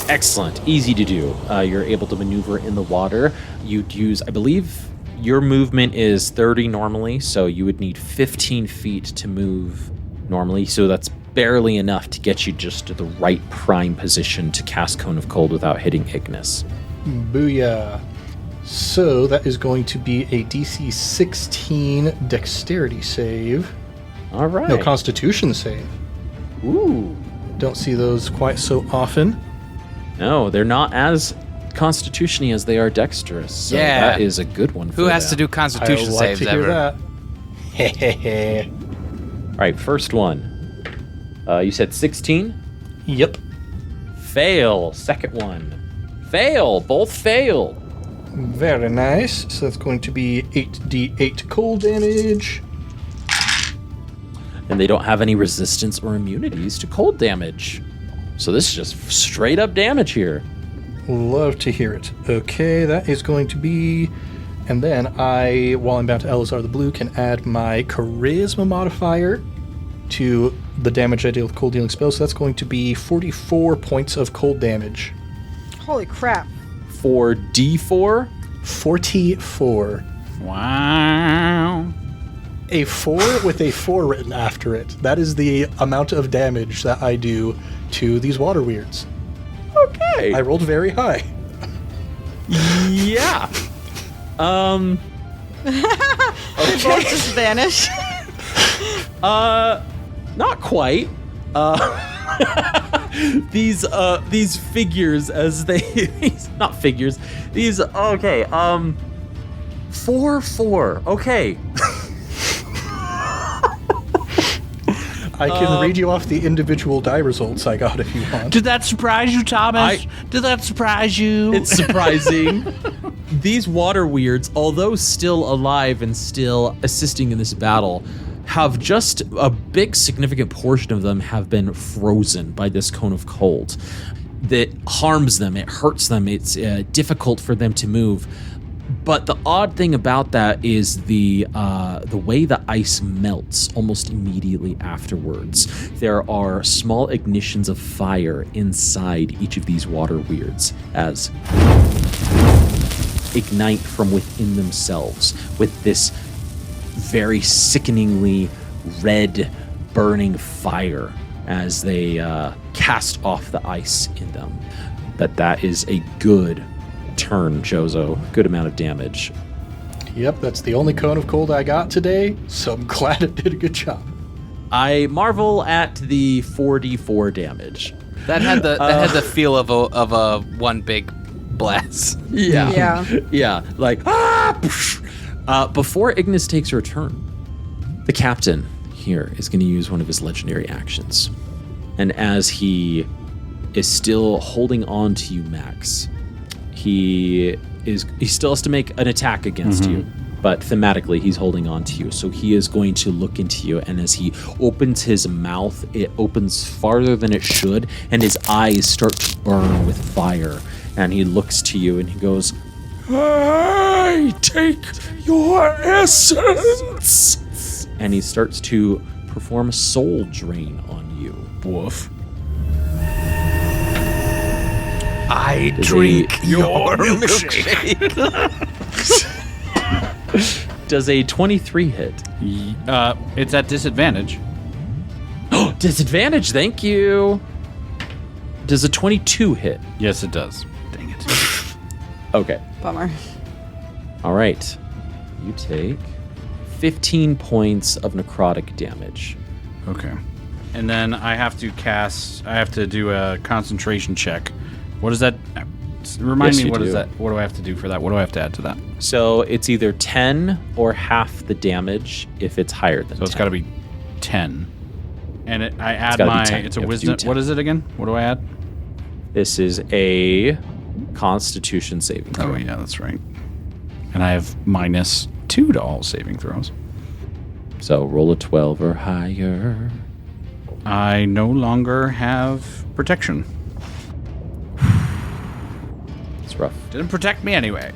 Speaker 1: Excellent. Easy to do. You're able to maneuver in the water. You'd use, I believe, your movement is 30 normally, so you would need 15 feet to move normally. So that's barely enough to get you just to the right prime position to cast Cone of Cold without hitting Ignis.
Speaker 4: Booyah. So that is going to be a DC 16 dexterity save.
Speaker 1: All right.
Speaker 4: No, Constitution save.
Speaker 1: Ooh.
Speaker 4: Don't see those quite so often.
Speaker 1: No, they're not as constitution-y as they are dexterous. So
Speaker 5: Yeah.
Speaker 1: that is a good one for
Speaker 5: Who has
Speaker 1: them.
Speaker 5: to do Constitution
Speaker 4: I like
Speaker 5: saves
Speaker 4: to hear
Speaker 5: ever?
Speaker 4: that. Hehehe.
Speaker 1: All right, first one. You said 16?
Speaker 4: Yep.
Speaker 1: Fail. Second one. Fail. Both fail.
Speaker 4: Very nice. So that's going to be 8d8 cold damage.
Speaker 1: And they don't have any resistance or immunities to cold damage. So this is just straight up damage here.
Speaker 4: Love to hear it. Okay, that is going to be... And then I, while I'm bound to Elazar the Blue, can add my Charisma modifier to the damage I deal with cold dealing spells. So that's going to be 44 points of cold damage.
Speaker 2: Holy crap.
Speaker 1: For D4,
Speaker 4: 44.
Speaker 3: Wow.
Speaker 4: A 4 with a 4 written after it. That is the amount of damage that I do to these water weirds.
Speaker 1: okay.
Speaker 4: I rolled very high.
Speaker 1: Yeah.
Speaker 2: They both just vanish.
Speaker 1: Not quite. These figures as they not figures. These okay. 4-4. Okay.
Speaker 4: I can read you off the individual die results I got if you want.
Speaker 3: Did that surprise you, Thomas? Did that surprise you?
Speaker 1: It's surprising. These water weirds, although still alive and still assisting in this battle, have just a big significant portion of them have been frozen by this cone of cold. That harms them, it hurts them, it's difficult for them to move. But the odd thing about that is the way the ice melts almost immediately afterwards. There are small ignitions of fire inside each of these water weirds as ignite from within themselves with this very sickeningly red burning fire as they cast off the ice in them. But that is a good turn, Chozo. Good amount of damage.
Speaker 4: Yep, that's the only cone of cold I got today, so I'm glad it did a good job.
Speaker 1: I marvel at the 4d4 damage.
Speaker 5: That had the feel of a one big blast.
Speaker 1: Yeah. Like, before Ignis takes her turn, the captain here is going to use one of his legendary actions. And as he is still holding on to you, Max, he still has to make an attack against you, but thematically he's holding on to you. So he is going to look into you, and as he opens his mouth, it opens farther than it should, and his eyes start to burn with fire. And he looks to you and he goes, "I take your essence." And he starts to perform a soul drain on you. Woof.
Speaker 5: I drink your milkshake.
Speaker 1: Does a 23 hit?
Speaker 3: It's at disadvantage.
Speaker 1: Oh, disadvantage, thank you. Does a 22 hit?
Speaker 3: Yes, it does. Dang it.
Speaker 1: Okay.
Speaker 2: Bummer.
Speaker 1: All right. You take 15 points of necrotic damage.
Speaker 3: Okay. And then I have to do a concentration check. What is that? Remind
Speaker 1: Yes,
Speaker 3: me,
Speaker 1: you
Speaker 3: what is
Speaker 1: do.
Speaker 3: that? What do I have to do for that? What do I have to add to that?
Speaker 1: So it's either 10 or half the damage if it's higher than 10.
Speaker 3: So it's got to be 10. And I add
Speaker 1: gotta be
Speaker 3: my,
Speaker 1: 10.
Speaker 3: it's a
Speaker 1: You have to do
Speaker 3: wisdom.
Speaker 1: 10.
Speaker 3: What is it again? What do I add?
Speaker 1: This is a Constitution saving throw.
Speaker 3: Oh, yeah, that's right. And I have -2 to all saving throws.
Speaker 1: So roll a 12 or higher.
Speaker 3: I no longer have protection.
Speaker 1: It's rough.
Speaker 3: Didn't protect me anyway.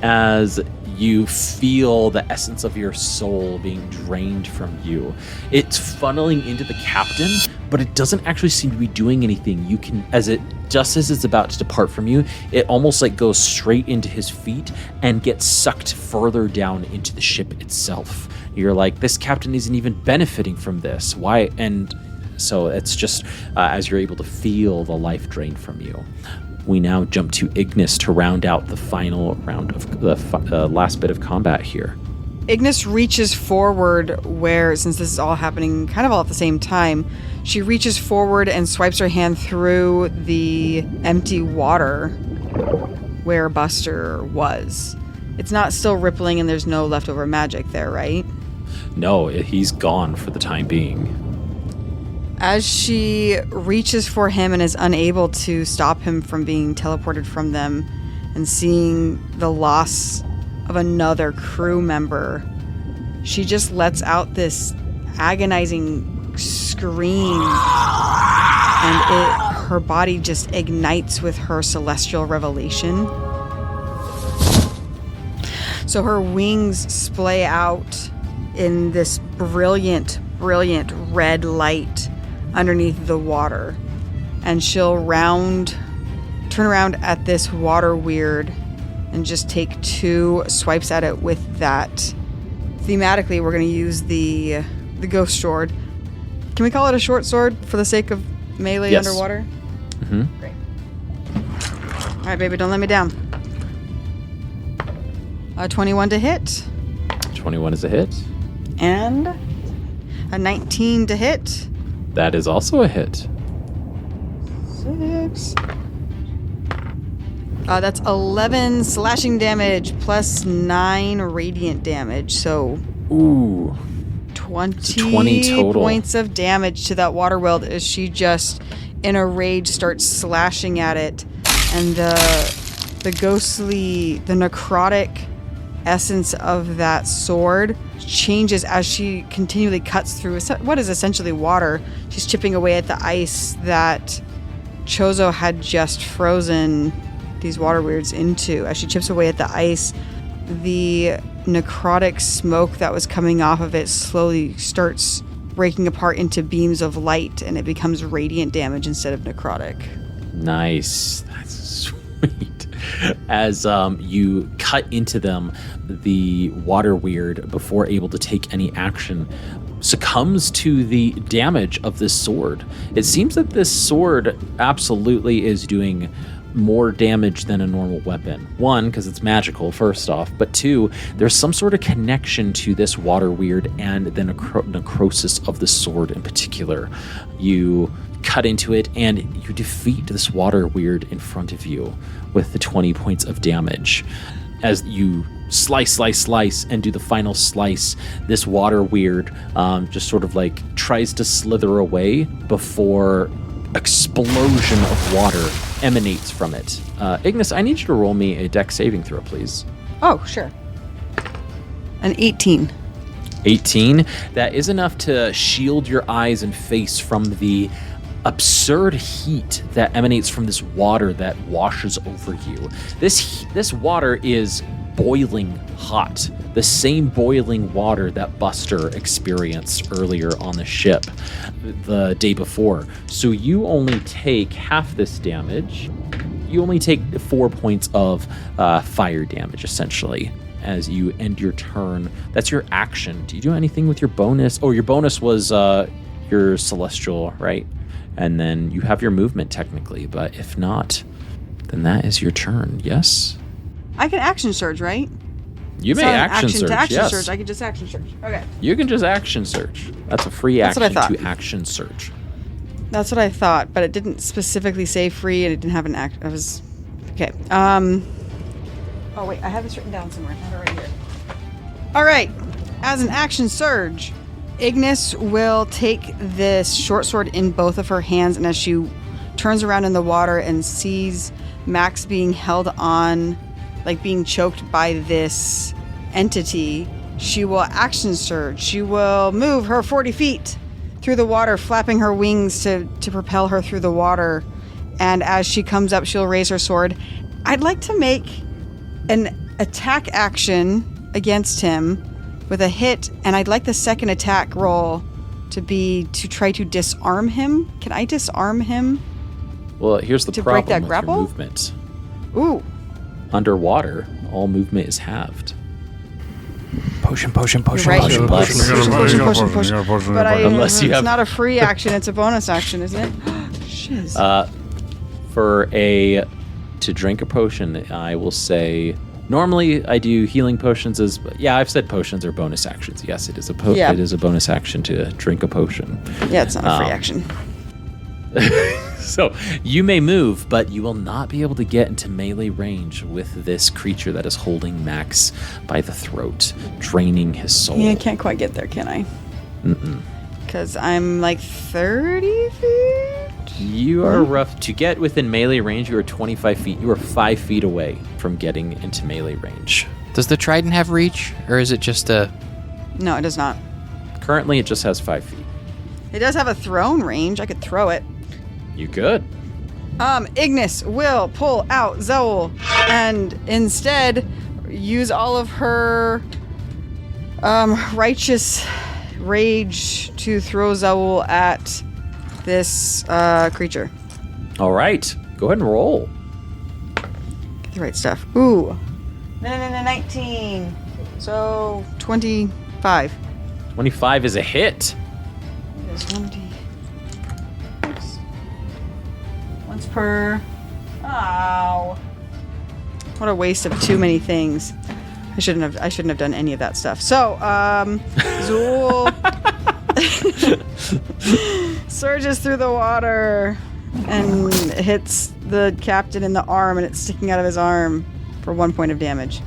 Speaker 1: As you feel the essence of your soul being drained from you, it's funneling into the captain, but it doesn't actually seem to be doing anything. You can, as it's about to depart from you, it almost like goes straight into his feet and gets sucked further down into the ship itself. You're like, this captain isn't even benefiting from this. Why? And so it's just as you're able to feel the life drain from you. We now jump to Ignis to round out the final round of the last bit of combat here.
Speaker 2: Ignis reaches forward where, since this is all happening kind of all at the same time, she reaches forward and swipes her hand through the empty water where Buster was. It's not still rippling and there's no leftover magic there, right?
Speaker 1: No, he's gone for the time being.
Speaker 2: As she reaches for him and is unable to stop him from being teleported from them and seeing the loss of another crew member, she just lets out this agonizing scream, and her body just ignites with her celestial revelation. So her wings splay out in this brilliant red light underneath the water, and she'll turn around at this water weird and just take 2 swipes at it with that. Thematically, we're going to use the ghost sword. Can we call it a short sword for the sake of melee
Speaker 1: Yes.
Speaker 2: underwater?
Speaker 1: Mm-hmm.
Speaker 2: Great. All right, baby, don't let me down. 21 to hit,
Speaker 1: 21 is a hit.
Speaker 2: and a 19 to hit.
Speaker 1: That is also a hit.
Speaker 2: 6, That's 11 slashing damage plus 9 radiant damage. So
Speaker 1: Ooh.
Speaker 2: 20
Speaker 1: total.
Speaker 2: points of damage to that water whale as she just, in a rage, starts slashing at it. And the necrotic essence of that sword changes as she continually cuts through what is essentially water. She's chipping away at the ice that Chozo had just frozen these water weirds into. As she chips away at the ice, the necrotic smoke that was coming off of it slowly starts breaking apart into beams of light, and it becomes radiant damage instead of necrotic.
Speaker 1: Nice. That's sweet. As you cut into them, the water weird, before able to take any action, succumbs to the damage of this sword. It seems that this sword absolutely is doing more damage than a normal weapon. One, because it's magical, first off, but two, there's some sort of connection to this water weird and the necrosis of the sword in particular. You cut into it and you defeat this water weird in front of you with the 20 points of damage. As you slice, and do the final slice, this water weird just sort of like tries to slither away before explosion of water emanates from it. Ignis, I need you to roll me a dex saving throw, please.
Speaker 2: Oh, sure. An 18.
Speaker 1: 18. That is enough to shield your eyes and face from the absurd heat that emanates from this water that washes over you. This water is boiling hot. The same boiling water that Buster experienced earlier on the ship the day before. So you only take half this damage. You only take 4 points of fire damage, essentially, as you end your turn. That's your action. Do you do anything with your bonus? Oh, your bonus was your celestial, right? And then you have your movement, technically. But if not, then that is your turn, yes?
Speaker 2: I can action surge, right?
Speaker 1: You may
Speaker 2: So
Speaker 1: action surge,
Speaker 2: to action
Speaker 1: yes.
Speaker 2: surge. I can just action surge. Okay.
Speaker 1: You can just action surge. That's a free
Speaker 2: That's what I
Speaker 1: action
Speaker 2: thought.
Speaker 1: to action surge.
Speaker 2: That's what I thought, but it didn't specifically say free, and it didn't have an act. I was okay. Oh wait, I have this written down somewhere. I have it right here. All right. As an action surge, Ignis will take this short sword in both of her hands, and as she turns around in the water and sees Max being held on, like being choked by this entity, she will action surge. She will move her 40 feet through the water, flapping her wings to propel her through the water. And as she comes up, she'll raise her sword. I'd like to make an attack action against him with a hit, and I'd like the second attack roll to be to try to disarm him. Can I disarm him?
Speaker 1: Well, here's the
Speaker 2: To
Speaker 1: problem
Speaker 2: break that
Speaker 1: with
Speaker 2: grapple?
Speaker 1: your movement.
Speaker 2: Ooh.
Speaker 1: Underwater, all movement is halved.
Speaker 5: Potion.
Speaker 2: You're right.
Speaker 4: potion,
Speaker 2: Potion. But
Speaker 1: Unless you
Speaker 2: it's
Speaker 1: have-
Speaker 2: not a free action, it's a bonus action, isn't it? Shiz.
Speaker 1: To drink a potion, I will say, normally I do healing potions as, yeah, I've said potions are bonus actions. Yes, it is
Speaker 2: Yeah.
Speaker 1: it is a bonus action to drink a potion.
Speaker 2: Yeah, it's not a free action.
Speaker 1: So you may move, but you will not be able to get into melee range with this creature that is holding Max by the throat, draining his soul.
Speaker 2: Yeah, I can't quite get there, can I? Because I'm like 30 feet?
Speaker 1: You are rough. To get within melee range, you are 25 feet. You are 5 feet away from getting into melee range.
Speaker 5: Does the trident have reach, or is it just a...
Speaker 2: No, it does not.
Speaker 1: Currently, it just has 5 feet.
Speaker 2: It does have a thrown range. I could throw it.
Speaker 1: You could.
Speaker 2: Ignis will pull out Zoel and instead use all of her righteous rage to throw Zoel at this creature.
Speaker 1: All right. Go ahead and roll.
Speaker 2: Get the right stuff. Ooh. 19. So 25.
Speaker 1: 25 is a hit.
Speaker 2: It is 1d. Oops. Once per. Ow. What a waste of too many things. I shouldn't have done any of that stuff. So, Zool surges through the water and hits the captain in the arm, and it's sticking out of his arm for 1 point of damage.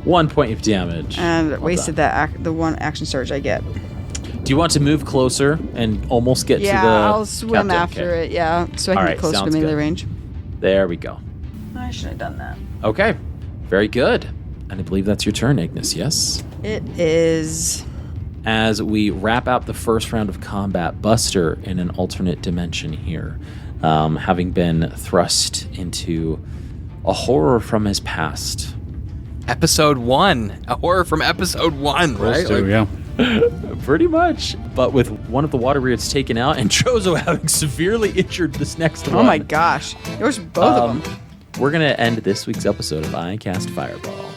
Speaker 1: 1 point of damage.
Speaker 2: And
Speaker 1: Well
Speaker 2: wasted
Speaker 1: done.
Speaker 2: the one action surge I get.
Speaker 1: Do you want to move closer and almost get to the
Speaker 2: I'll swim
Speaker 1: captain?
Speaker 2: after
Speaker 1: Okay.
Speaker 2: it, yeah. So I can
Speaker 1: All
Speaker 2: get
Speaker 1: right,
Speaker 2: closer to
Speaker 1: sounds
Speaker 2: melee
Speaker 1: good.
Speaker 2: range.
Speaker 1: There we go.
Speaker 2: I should have done that.
Speaker 1: Okay. Very good. And I believe that's your turn, Ignis, yes?
Speaker 2: It is.
Speaker 1: As we wrap out the first round of combat, Buster in an alternate dimension here, having been thrust into a horror from his past.
Speaker 5: Episode 1. A horror from episode 1, right?
Speaker 3: Supposed to, yeah.
Speaker 1: Pretty much. But with one of the water weirds taken out and Chozo having severely injured this next one.
Speaker 2: Oh my gosh. It was both of them.
Speaker 1: We're going to end this week's episode of I Cast Fireball.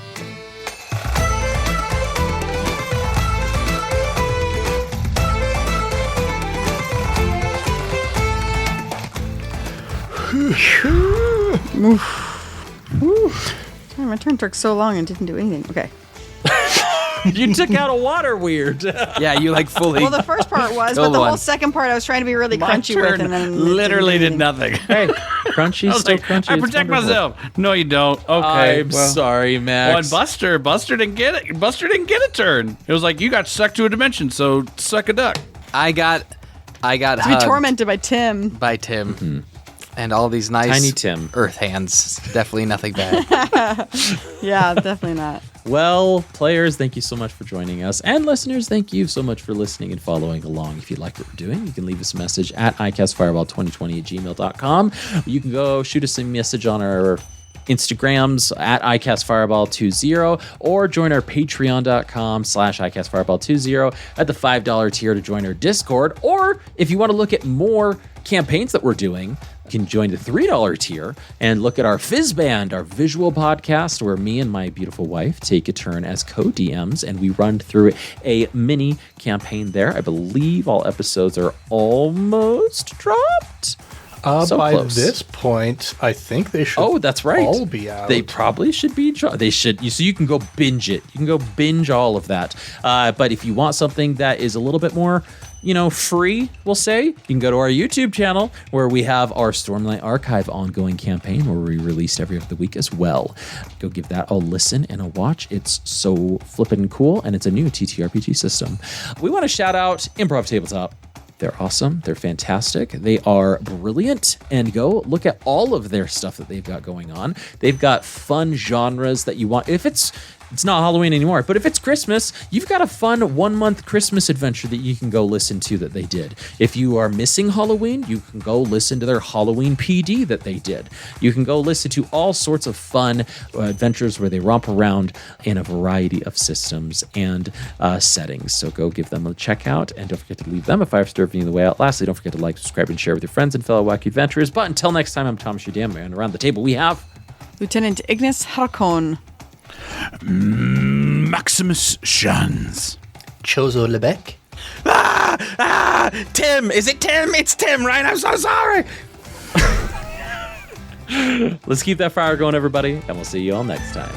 Speaker 2: Sorry, my turn took so long and didn't do anything. Okay.
Speaker 1: You took out a water weird.
Speaker 5: Yeah, you like fully.
Speaker 2: Well, the first part was,
Speaker 5: Killed
Speaker 2: but the
Speaker 5: one.
Speaker 2: whole second part I was trying to be really
Speaker 3: My
Speaker 2: crunchy with,
Speaker 3: turn
Speaker 2: and then it
Speaker 3: literally
Speaker 2: didn't
Speaker 3: did
Speaker 2: do anything.
Speaker 3: nothing.
Speaker 1: Hey, crunchy's
Speaker 3: I was
Speaker 1: still
Speaker 3: like,
Speaker 1: crunchy.
Speaker 3: I
Speaker 1: It's
Speaker 3: protect
Speaker 1: wonderful.
Speaker 3: myself. No, you don't. Okay.
Speaker 1: I'm sorry, Max.
Speaker 3: Well, and Buster didn't get it. Buster didn't get a turn. It was like you got sucked to a dimension, so suck a duck.
Speaker 5: I got
Speaker 2: To be
Speaker 5: hugged
Speaker 2: tormented by Tim.
Speaker 5: by Tim. And all these nice
Speaker 1: Tiny Tim.
Speaker 5: earth hands. Definitely nothing bad.
Speaker 2: Yeah, definitely not.
Speaker 1: Well, players, thank you so much for joining us. And listeners, thank you so much for listening and following along. If you like what we're doing, you can leave us a message at icastfireball2020@gmail.com. You can go shoot us a message on our Instagrams at icastfireball20 or join our patreon.com/icastfireball20 at the $5 tier to join our Discord. Or if you want to look at more campaigns that we're doing, you can join the $3 tier and look at our Fizz Band, our visual podcast, where me and my beautiful wife take a turn as co-DMs and we run through a mini campaign there. I believe all episodes are almost dropped. So
Speaker 4: By
Speaker 1: close.
Speaker 4: this point, I think they should.
Speaker 1: Oh, that's right.
Speaker 4: All be out.
Speaker 1: They probably should be. They should. So you can go binge it. You can go binge all of that. But if you want something that is a little bit more, free, we'll say, you can go to our YouTube channel where we have our Stormlight Archive ongoing campaign where we release every other week as well. Go give that a listen and a watch. It's so flippin' cool, and it's a new TTRPG system. We want to shout out Improv Tabletop. They're awesome. They're fantastic. They are brilliant. And go look at all of their stuff that they've got going on. They've got fun genres that you want. If it's not Halloween anymore, but if it's Christmas, you've got a fun 1-month Christmas adventure that you can go listen to that they did. If you are missing Halloween, you can go listen to their Halloween PD that they did. You can go listen to all sorts of fun adventures where they romp around in a variety of systems and settings. So go give them a check out, and don't forget to leave them a 5-star review on the way out. Lastly, don't forget to like, subscribe, and share with your friends and fellow wacky adventurers. But until next time, I'm Thomas, your DM man. Around the table, we have
Speaker 2: Lieutenant Ignis Harkon.
Speaker 3: Maximus Shans.
Speaker 4: Chozo Lebec.
Speaker 5: Tim! Is it Tim? It's Tim, right? I'm so sorry.
Speaker 1: Let's keep that fire going, everybody, and we'll see you all next time.